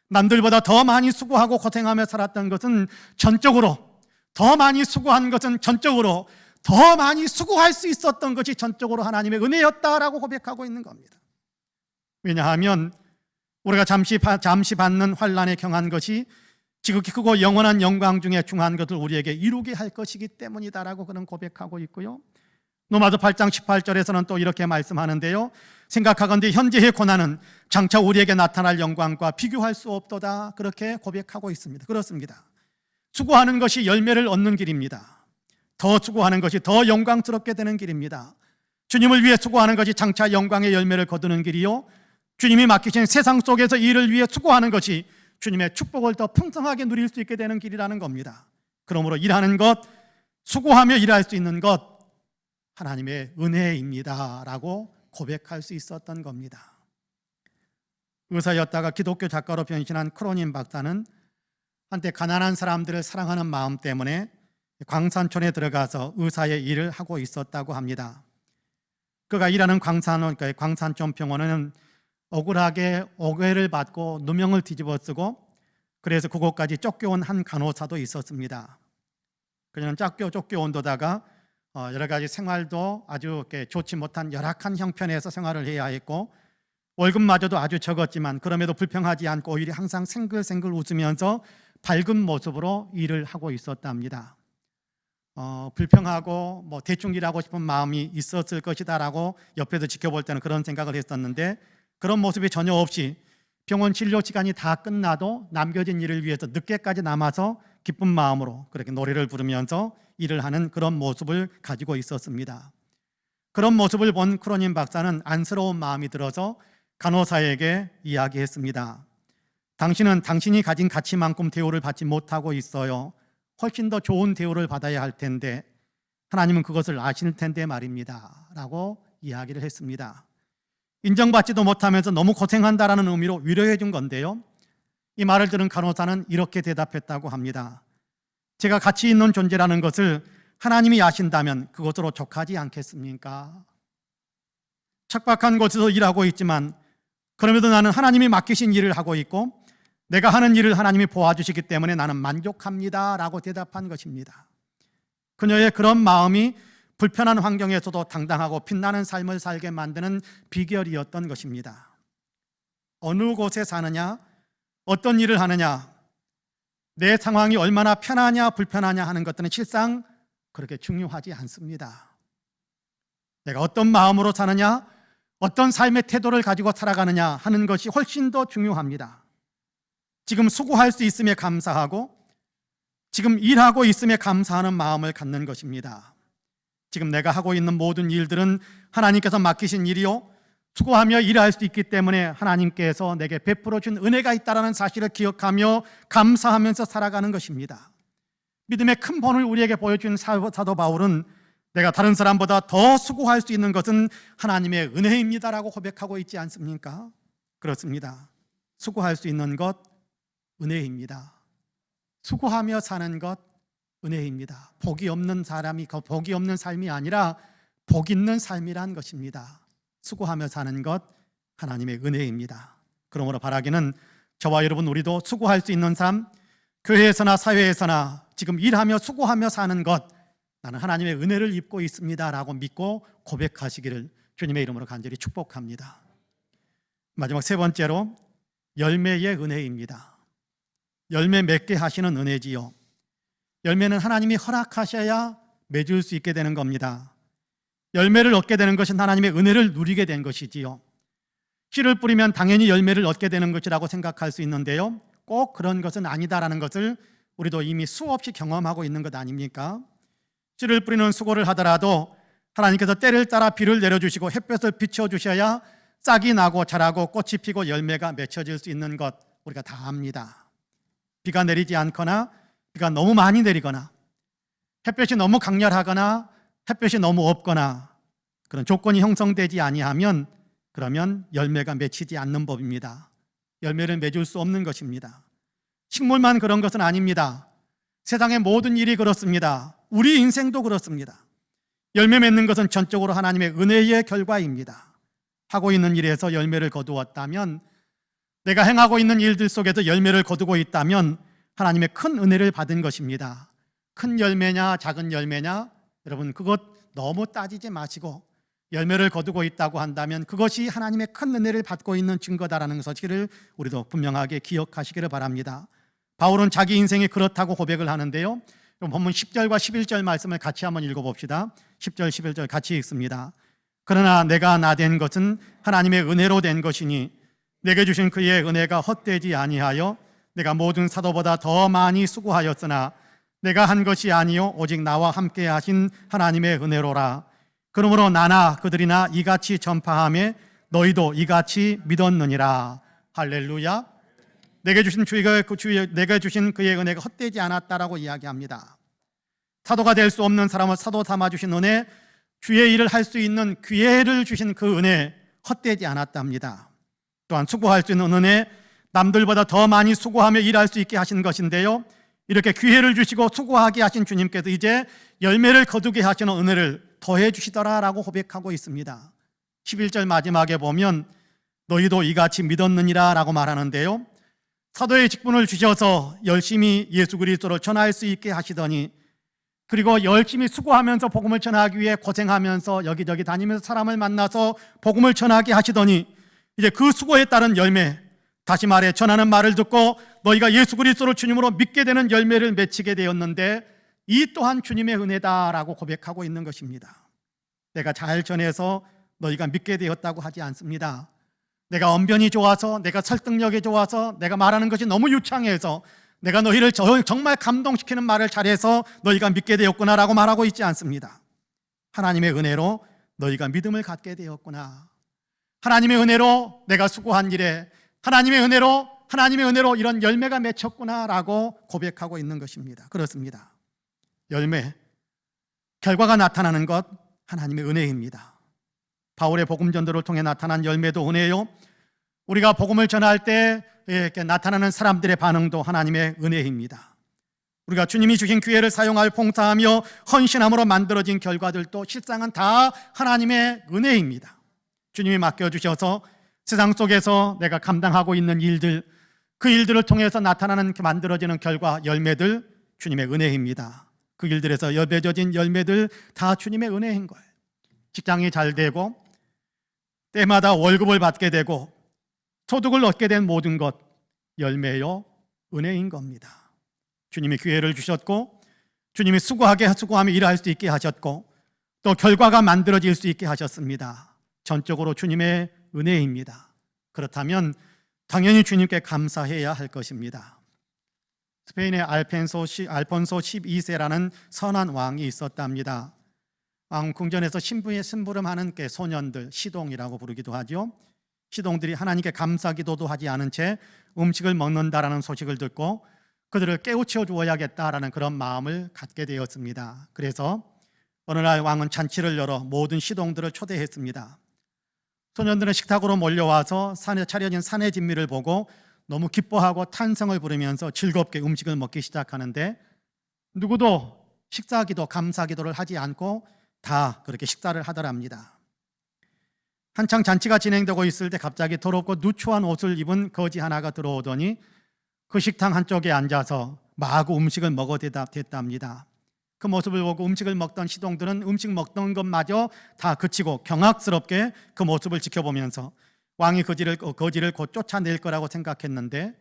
남들보다 더 많이 수고하고 고생하며 살았던 것은 전적으로, 더 많이 수고한 것은 전적으로, 더 많이 수고할 수 있었던 것이 전적으로 하나님의 은혜였다라고 고백하고 있는 겁니다. 왜냐하면 우리가 잠시 받는 환난에 경한 것이 지극히 크고 영원한 영광 중에 중한 것을 우리에게 이루게 할 것이기 때문이다라고 그는 고백하고 있고요. 로마서 8장 18절에서는 또 이렇게 말씀하는데요. 생각하건대 현재의 고난은 장차 우리에게 나타날 영광과 비교할 수 없도다, 그렇게 고백하고 있습니다. 그렇습니다. 수고하는 것이 열매를 얻는 길입니다. 더 수고하는 것이 더 영광스럽게 되는 길입니다. 주님을 위해 수고하는 것이 장차 영광의 열매를 거두는 길이요, 주님이 맡기신 세상 속에서 일을 위해 수고하는 것이 주님의 축복을 더 풍성하게 누릴 수 있게 되는 길이라는 겁니다. 그러므로 일하는 것, 수고하며 일할 수 있는 것, 하나님의 은혜입니다 라고 고백할 수 있었던 겁니다. 의사였다가 기독교 작가로 변신한 크로닌 박사는 한때 가난한 사람들을 사랑하는 마음 때문에 광산촌에 들어가서 의사의 일을 하고 있었다고 합니다. 그가 일하는 광산촌 병원은 억울하게 오해를 받고 누명을 뒤집어 쓰고 그래서 그곳까지 쫓겨온 한 간호사도 있었습니다. 그녀는 쫓겨온 데다가 여러 가지 생활도 아주 좋지 못한 열악한 형편에서 생활을 해야 했고 월급마저도 아주 적었지만 그럼에도 불평하지 않고 오히려 항상 생글생글 웃으면서 밝은 모습으로 일을 하고 있었답니다. 불평하고 대충 일하고 싶은 마음이 있었을 것이다라고 옆에서 지켜볼 때는 그런 생각을 했었는데 그런 모습이 전혀 없이 병원 진료 시간이 다 끝나도 남겨진 일을 위해서 늦게까지 남아서 기쁜 마음으로 그렇게 노래를 부르면서 일을 하는 그런 모습을 가지고 있었습니다. 그런 모습을 본 크로닌 박사는 안쓰러운 마음이 들어서 간호사에게 이야기했습니다. 당신은 당신이 가진 가치만큼 대우를 받지 못하고 있어요. 훨씬 더 좋은 대우를 받아야 할 텐데 하나님은 그것을 아실 텐데 말입니다 라고 이야기를 했습니다. 인정받지도 못하면서 너무 고생한다라는 의미로 위로해 준 건데요, 이 말을 들은 간호사는 이렇게 대답했다고 합니다. 제가 가치 있는 존재라는 것을 하나님이 아신다면 그것으로 족하지 않겠습니까? 척박한 곳에서 일하고 있지만 그럼에도 나는 하나님이 맡기신 일을 하고 있고 내가 하는 일을 하나님이 도와주시기 때문에 나는 만족합니다 라고 대답한 것입니다. 그녀의 그런 마음이 불편한 환경에서도 당당하고 빛나는 삶을 살게 만드는 비결이었던 것입니다. 어느 곳에 사느냐, 어떤 일을 하느냐, 내 상황이 얼마나 편하냐 불편하냐 하는 것들은 실상 그렇게 중요하지 않습니다. 내가 어떤 마음으로 사느냐, 어떤 삶의 태도를 가지고 살아가느냐 하는 것이 훨씬 더 중요합니다. 지금 수고할 수 있음에 감사하고 지금 일하고 있음에 감사하는 마음을 갖는 것입니다. 지금 내가 하고 있는 모든 일들은 하나님께서 맡기신 일이요, 수고하며 일할 수 있기 때문에 하나님께서 내게 베풀어 준 은혜가 있다는 사실을 기억하며 감사하면서 살아가는 것입니다. 믿음의 큰 본을 우리에게 보여준 사도 바울은 내가 다른 사람보다 더 수고할 수 있는 것은 하나님의 은혜입니다라고 고백하고 있지 않습니까? 그렇습니다. 수고할 수 있는 것 은혜입니다. 수고하며 사는 것 은혜입니다. 복이 없는 사람이 복이 없는 삶이 아니라 복 있는 삶이란 것입니다. 수고하며 사는 것 하나님의 은혜입니다. 그러므로 바라기는 저와 여러분 우리도 수고할 수 있는 삶, 교회에서나 사회에서나 지금 일하며 수고하며 사는 것 나는 하나님의 은혜를 입고 있습니다라고 믿고 고백하시기를 주님의 이름으로 간절히 축복합니다. 마지막 세 번째로 열매의 은혜입니다. 열매 맺게 하시는 은혜지요. 열매는 하나님이 허락하셔야 맺을 수 있게 되는 겁니다. 열매를 얻게 되는 것은 하나님의 은혜를 누리게 된 것이지요. 씨를 뿌리면 당연히 열매를 얻게 되는 것이라고 생각할 수 있는데요, 꼭 그런 것은 아니다라는 것을 우리도 이미 수없이 경험하고 있는 것 아닙니까? 씨를 뿌리는 수고를 하더라도 하나님께서 때를 따라 비를 내려주시고 햇볕을 비춰주셔야 싹이 나고 자라고 꽃이 피고 열매가 맺혀질 수 있는 것 우리가 다 압니다. 비가 내리지 않거나 비가 너무 많이 내리거나 햇볕이 너무 강렬하거나 햇볕이 너무 없거나 그런 조건이 형성되지 아니하면 그러면 열매가 맺히지 않는 법입니다. 열매를 맺을 수 없는 것입니다. 식물만 그런 것은 아닙니다. 세상의 모든 일이 그렇습니다. 우리 인생도 그렇습니다. 열매 맺는 것은 전적으로 하나님의 은혜의 결과입니다. 하고 있는 일에서 열매를 거두었다면, 내가 행하고 있는 일들 속에서 열매를 거두고 있다면 하나님의 큰 은혜를 받은 것입니다. 큰 열매냐 작은 열매냐, 여러분 그것 너무 따지지 마시고 열매를 거두고 있다고 한다면 그것이 하나님의 큰 은혜를 받고 있는 증거다라는 사실을 우리도 분명하게 기억하시기를 바랍니다. 바울은 자기 인생이 그렇다고 고백을 하는데요, 본문 10절과 11절 말씀을 같이 한번 읽어봅시다. 10절 11절 같이 읽습니다. 그러나 내가 나 된 것은 하나님의 은혜로 된 것이니 내게 주신 그의 은혜가 헛되지 아니하여 내가 모든 사도보다 더 많이 수고하였으나 내가 한 것이 아니요 오직 나와 함께 하신 하나님의 은혜로라. 그러므로 나나 그들이나 이같이 전파하며 너희도 이같이 믿었느니라. 할렐루야. 내게 주신 그의 은혜가 헛되지 않았다라고 이야기합니다. 사도가 될 수 없는 사람을 사도 삼아 주신 은혜, 주의 일을 할 수 있는 기회를 주신 그 은혜 헛되지 않았답니다. 또한 수고할 수 있는 은혜, 남들보다 더 많이 수고하며 일할 수 있게 하신 것인데요, 이렇게 기회를 주시고 수고하게 하신 주님께서 이제 열매를 거두게 하시는 은혜를 더해 주시더라라고 고백하고 있습니다. 11절 마지막에 보면 너희도 이같이 믿었느니라 라고 말하는데요, 사도의 직분을 주셔서 열심히 예수 그리스도를 전할 수 있게 하시더니, 그리고 열심히 수고하면서 복음을 전하기 위해 고생하면서 여기저기 다니면서 사람을 만나서 복음을 전하게 하시더니 이제 그 수고에 따른 열매, 다시 말해 전하는 말을 듣고 너희가 예수 그리스도를 주님으로 믿게 되는 열매를 맺히게 되었는데 이 또한 주님의 은혜다라고 고백하고 있는 것입니다. 내가 잘 전해서 너희가 믿게 되었다고 하지 않습니다. 내가 언변이 좋아서, 내가 설득력이 좋아서, 내가 말하는 것이 너무 유창해서, 내가 너희를 정말 감동시키는 말을 잘해서 너희가 믿게 되었구나라고 말하고 있지 않습니다. 하나님의 은혜로 너희가 믿음을 갖게 되었구나, 하나님의 은혜로 내가 수고한 일에 하나님의 은혜로 이런 열매가 맺혔구나라고 고백하고 있는 것입니다. 그렇습니다. 열매, 결과가 나타나는 것 하나님의 은혜입니다. 바울의 복음 전도를 통해 나타난 열매도 은혜요, 우리가 복음을 전할 때 이렇게 나타나는 사람들의 반응도 하나님의 은혜입니다. 우리가 주님이 주신 기회를 사용하여 봉사하며 헌신함으로 만들어진 결과들도 실상은 다 하나님의 은혜입니다. 주님이 맡겨주셔서 세상 속에서 내가 감당하고 있는 일들, 그 일들을 통해서 나타나는 만들어지는 결과, 열매들 주님의 은혜입니다. 그 일들에서 맺어진 열매들 다 주님의 은혜인 거예요. 직장이 잘 되고 때마다 월급을 받게 되고 소득을 얻게 된 모든 것 열매요 은혜인 겁니다. 주님이 기회를 주셨고 주님이 수고하며 일할 수 있게 하셨고 또 결과가 만들어질 수 있게 하셨습니다. 전적으로 주님의 은혜입니다. 그렇다면 당연히 주님께 감사해야 할 것입니다. 스페인의 알폰소 12세라는 선한 왕이 있었답니다. 왕 궁전에서 심부름하는 소년들, 시동이라고 부르기도 하죠. 시동들이 하나님께 감사 기도도 하지 않은 채 음식을 먹는다라는 소식을 듣고 그들을 깨우쳐 주어야겠다라는 그런 마음을 갖게 되었습니다. 그래서 어느 날 왕은 잔치를 열어 모든 시동들을 초대했습니다. 소년들은 식탁으로 몰려와서 산에 차려진 산의 진미를 보고 너무 기뻐하고 탄성을 부르면서 즐겁게 음식을 먹기 시작하는데 누구도 식사기도 감사기도를 하지 않고 다 그렇게 식사를 하더랍니다. 한창 잔치가 진행되고 있을 때 갑자기 더럽고 누추한 옷을 입은 거지 하나가 들어오더니 그 식당 한쪽에 앉아서 마구 음식을 먹어댔답니다. 그 모습을 보고 음식을 먹던 시동들은 음식 먹던 것마저 다 그치고 경악스럽게 그 모습을 지켜보면서 왕이 거지를 곧 쫓아낼 거라고 생각했는데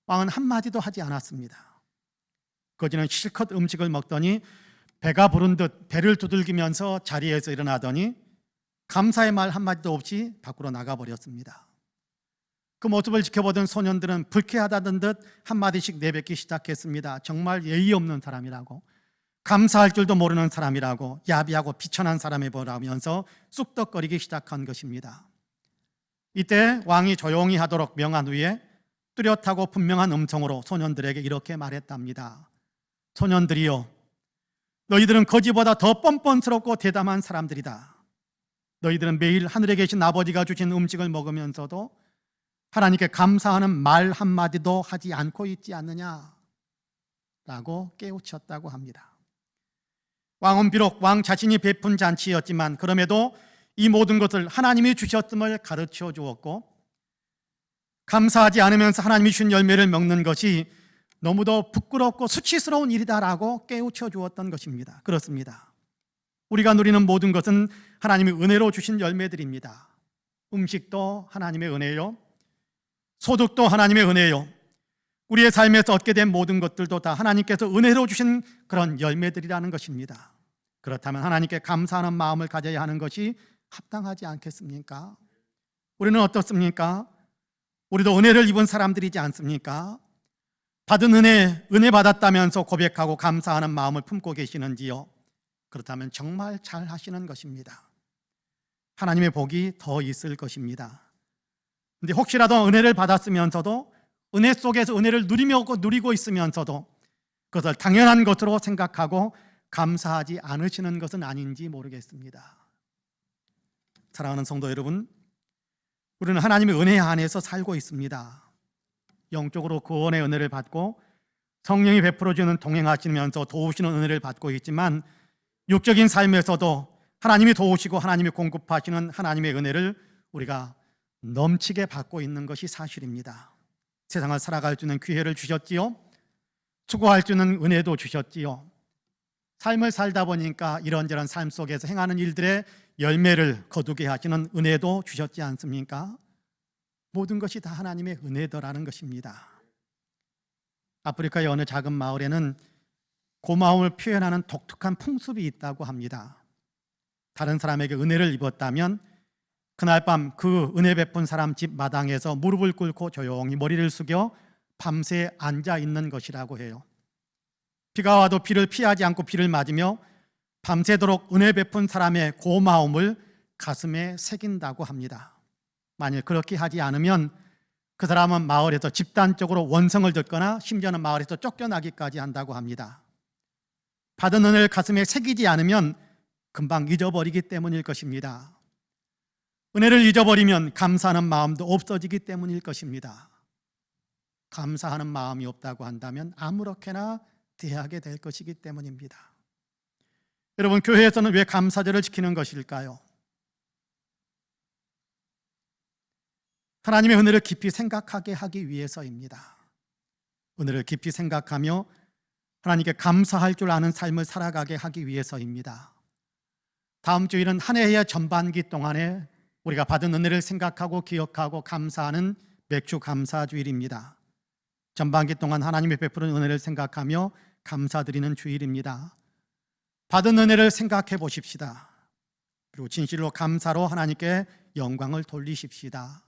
왕은 한마디도 하지 않았습니다. 거지는 실컷 음식을 먹더니 배가 부른 듯 배를 두들기면서 자리에서 일어나더니 감사의 말 한마디도 없이 밖으로 나가버렸습니다. 그 모습을 지켜보던 소년들은 불쾌하다던 듯 한마디씩 내뱉기 시작했습니다. 정말 예의 없는 사람이라고, 감사할 줄도 모르는 사람이라고, 야비하고 비천한 사람이 보라면서 쑥덕거리기 시작한 것입니다. 이때 왕이 조용히 하도록 명한 후에 뚜렷하고 분명한 음성으로 소년들에게 이렇게 말했답니다. 소년들이여, 너희들은 거지보다 더 뻔뻔스럽고 대담한 사람들이다. 너희들은 매일 하늘에 계신 아버지가 주신 음식을 먹으면서도 하나님께 감사하는 말 한마디도 하지 않고 있지 않느냐 라고 깨우쳤다고 합니다. 왕은 비록 왕 자신이 베푼 잔치였지만 그럼에도 이 모든 것을 하나님이 주셨음을 가르쳐 주었고, 감사하지 않으면서 하나님이 주신 열매를 먹는 것이 너무도 부끄럽고 수치스러운 일이다라고 깨우쳐 주었던 것입니다. 그렇습니다. 우리가 누리는 모든 것은 하나님의 은혜로 주신 열매들입니다. 음식도 하나님의 은혜요, 소득도 하나님의 은혜요, 우리의 삶에서 얻게 된 모든 것들도 다 하나님께서 은혜로 주신 그런 열매들이라는 것입니다. 그렇다면 하나님께 감사하는 마음을 가져야 하는 것이 합당하지 않겠습니까? 우리는 어떻습니까? 우리도 은혜를 입은 사람들이지 않습니까? 받은 은혜 받았다면서 고백하고 감사하는 마음을 품고 계시는지요? 그렇다면 정말 잘 하시는 것입니다. 하나님의 복이 더 있을 것입니다. 근데 혹시라도 은혜를 받았으면서도 은혜 속에서 은혜를 누리고 있으면서도 그것을 당연한 것으로 생각하고 감사하지 않으시는 것은 아닌지 모르겠습니다. 사랑하는 성도 여러분, 우리는 하나님의 은혜 안에서 살고 있습니다. 영적으로 구원의 은혜를 받고 성령이 베풀어주는 동행하시면서 도우시는 은혜를 받고 있지만, 육적인 삶에서도 하나님이 도우시고 하나님이 공급하시는 하나님의 은혜를 우리가 넘치게 받고 있는 것이 사실입니다. 세상을 살아갈 수 있는 기회를 주셨지요, 수고할 수 있는 은혜도 주셨지요. 삶을 살다 보니까 이런저런 삶 속에서 행하는 일들의 열매를 거두게 하시는 은혜도 주셨지 않습니까? 모든 것이 다 하나님의 은혜더라는 것입니다. 아프리카의 어느 작은 마을에는 고마움을 표현하는 독특한 풍습이 있다고 합니다. 다른 사람에게 은혜를 입었다면 그날 밤 그 은혜 베푼 사람 집 마당에서 무릎을 꿇고 조용히 머리를 숙여 밤새 앉아 있는 것이라고 해요. 비가 와도 비를 피하지 않고 비를 맞으며 밤새도록 은혜 베푼 사람의 고마움을 가슴에 새긴다고 합니다. 만일 그렇게 하지 않으면 그 사람은 마을에서 집단적으로 원성을 듣거나 심지어는 마을에서 쫓겨나기까지 한다고 합니다. 받은 은혜를 가슴에 새기지 않으면 금방 잊어버리기 때문일 것입니다. 은혜를 잊어버리면 감사하는 마음도 없어지기 때문일 것입니다. 감사하는 마음이 없다고 한다면 아무렇게나 대하게 될 것이기 때문입니다. 여러분, 교회에서는 왜 감사절을 지키는 것일까요? 하나님의 은혜를 깊이 생각하게 하기 위해서입니다. 은혜를 깊이 생각하며 하나님께 감사할 줄 아는 삶을 살아가게 하기 위해서입니다. 다음 주일은 한 해의 전반기 동안에 우리가 받은 은혜를 생각하고 기억하고 감사하는 맥주 감사주일입니다. 전반기 동안 하나님의 베푸는 은혜를 생각하며 감사드리는 주일입니다. 받은 은혜를 생각해 보십시다. 그리고 진실로 감사로 하나님께 영광을 돌리십시다.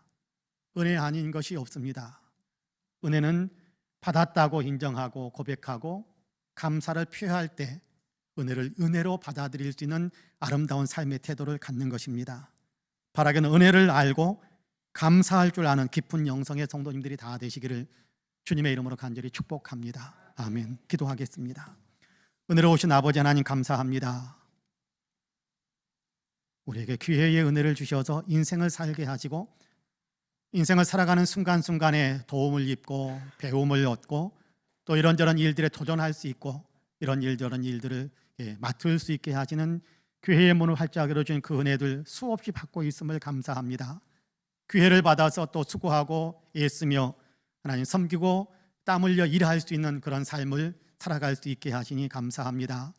은혜 아닌 것이 없습니다. 은혜는 받았다고 인정하고 고백하고 감사를 표할 때 은혜를 은혜로 받아들일 수 있는 아름다운 삶의 태도를 갖는 것입니다. 바라기는 은혜를 알고 감사할 줄 아는 깊은 영성의 성도님들이 다 되시기를 주님의 이름으로 간절히 축복합니다. 아멘. 기도하겠습니다. 은혜로우신 아버지 하나님, 감사합니다. 우리에게 기회의 은혜를 주셔서 인생을 살게 하시고 인생을 살아가는 순간순간에 도움을 입고 배움을 얻고 또 이런저런 일들에 도전할 수 있고 이런 일저런 일들을 맡을 수 있게 하시는 교회의 문을 활짝 열어주신 그 은혜들 수없이 받고 있음을 감사합니다. 기회를 받아서 또 수고하고 애쓰며 하나님 섬기고 땀 흘려 일할 수 있는 그런 삶을 살아갈 수 있게 하시니 감사합니다.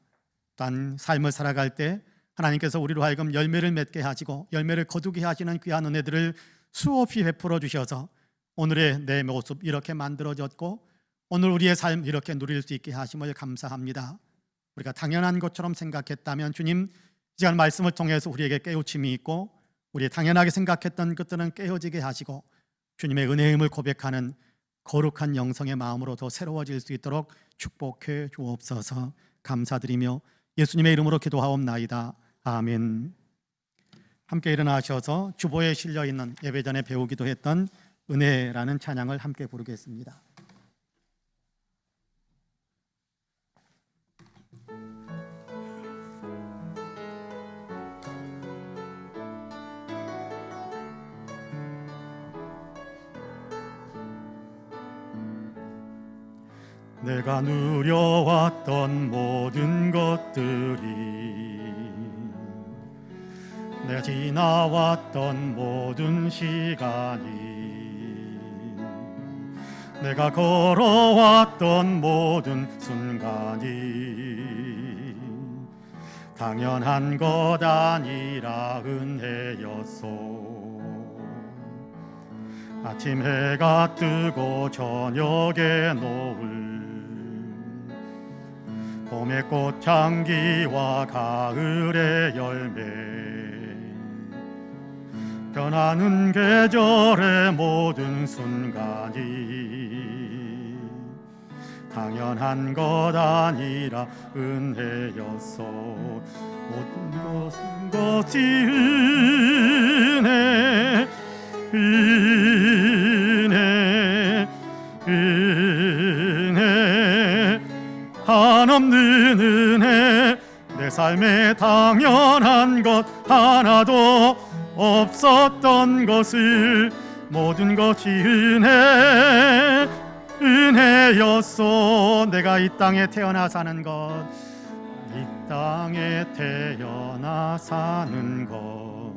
또한 삶을 살아갈 때 하나님께서 우리로 하여금 열매를 맺게 하시고 열매를 거두게 하시는 귀한 은혜들을 수없이 베풀어 주셔서 오늘의 내 모습 이렇게 만들어졌고 오늘 우리의 삶 이렇게 누릴 수 있게 하심을 감사합니다. 우리가 당연한 것처럼 생각했다면 주님, 이 시간 말씀을 통해서 우리에게 깨우침이 있고 우리 당연하게 생각했던 것들은 깨어지게 하시고 주님의 은혜임을 고백하는 거룩한 영성의 마음으로 더 새로워질 수 있도록 축복해 주옵소서. 감사드리며 예수님의 이름으로 기도하옵나이다. 아멘. 함께 일어나셔서 주보에 실려있는 예배 전에 배우기도 했던 은혜라는 찬양을 함께 부르겠습니다. 내가 누려왔던 모든 것들이, 내가 지나왔던 모든 시간이, 내가 걸어왔던 모든 순간이 당연한 것 아니라 은혜였소. 아침 해가 뜨고 저녁에 노을, 봄의 꽃향기와 가을의 열매, 변하는 계절의 모든 순간이 당연한 것 아니라 은혜였소. 모든 것이 은혜, 은혜, 은혜, 한없는 은혜. 내 삶에 당연한 것 하나도 없었던 것을 모든 것이 은혜, 은혜였소. 내가 이 땅에 태어나 사는 것, 이 땅에 태어나 사는 것,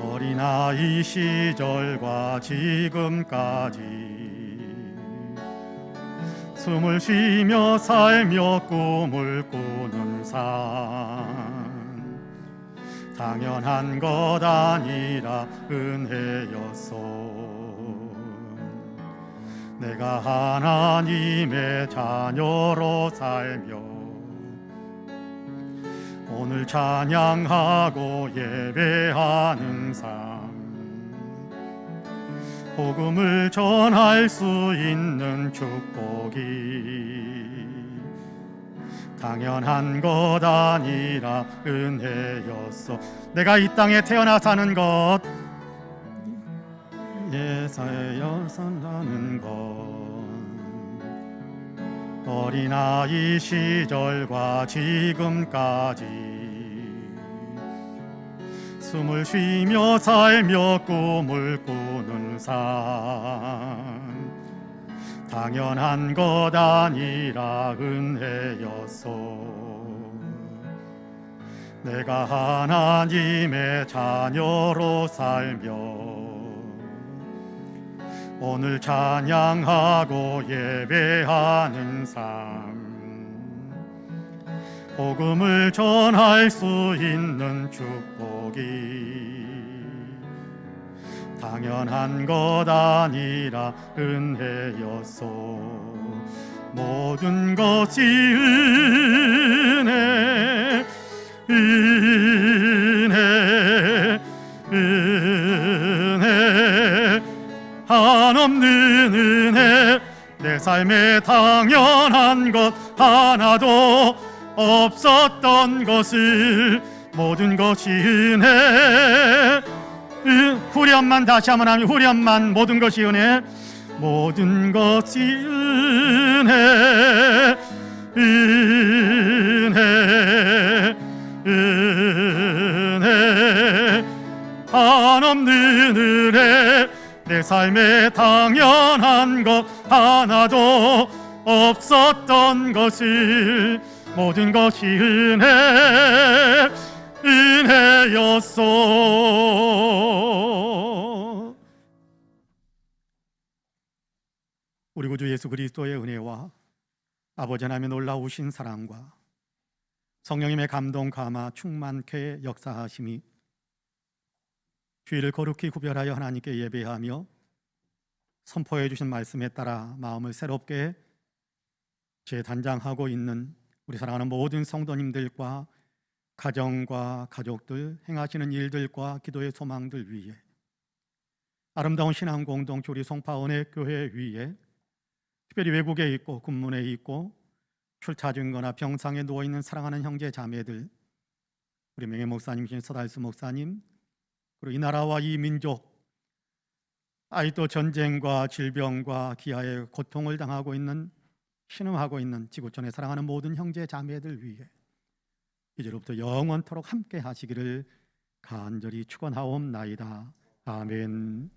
어린아이 시절과 지금까지 숨을 쉬며 살며 꿈을 꾸는 삶, 당연한 것 아니라 은혜였소. 내가 하나님의 자녀로 살며 오늘 찬양하고 예배하는 삶, 복음을 전할 수 있는 축복이 당연한 것 아니라 은혜였소. 내가 이 땅에 태어나 사는 것, 예사여 산다는 것, 어린아이 시절과 지금까지 숨을 쉬며 살며 꿈을 꾸는 삶, 당연한 것 아니라 은혜였소. 내가 하나님의 자녀로 살며 오늘 찬양하고 예배하는 삶, 복음을 전할 수 있는 축복이 당연한 것 아니라 은혜였소. 모든 것이 은혜, 은혜, 은혜, 한없는 은혜. 내 삶에 당연한 것 하나도 없었던 것을 모든 것이 은혜. 후렴만 다시 한번 하면, 후렴만. 모든 것이 은혜, 모든 것이 은혜, 은혜, 은혜, 한없는 은혜. 내 삶에 당연한 것 하나도 없었던 것을 모든 것이 은혜, 은혜였소. 우리 구주 예수 그리스도의 은혜와 아버지 하나님의 놀라우신 사랑과 성령님의 감동 감화 충만케 역사하심이 주일을 거룩히 구별하여 하나님께 예배하며 선포해 주신 말씀에 따라 마음을 새롭게 재단장하고 있는 우리 사랑하는 모든 성도님들과 가정과 가족들, 행하시는 일들과 기도의 소망들 위해, 아름다운 신앙 공동체 우리 송파은혜교회 위에, 특별히 외국에 있고 군문에 있고 출타 중거나 병상에 누워있는 사랑하는 형제 자매들, 우리 명예 목사님이신 서달수 목사님, 그리고 이 나라와 이 민족, 아직도 전쟁과 질병과 기아의 고통을 당하고 있는, 신음하고 있는 지구촌에 사랑하는 모든 형제 자매들 위해 이제로부터 영원토록 함께 하시기를 간절히 축원하옵나이다. 아멘.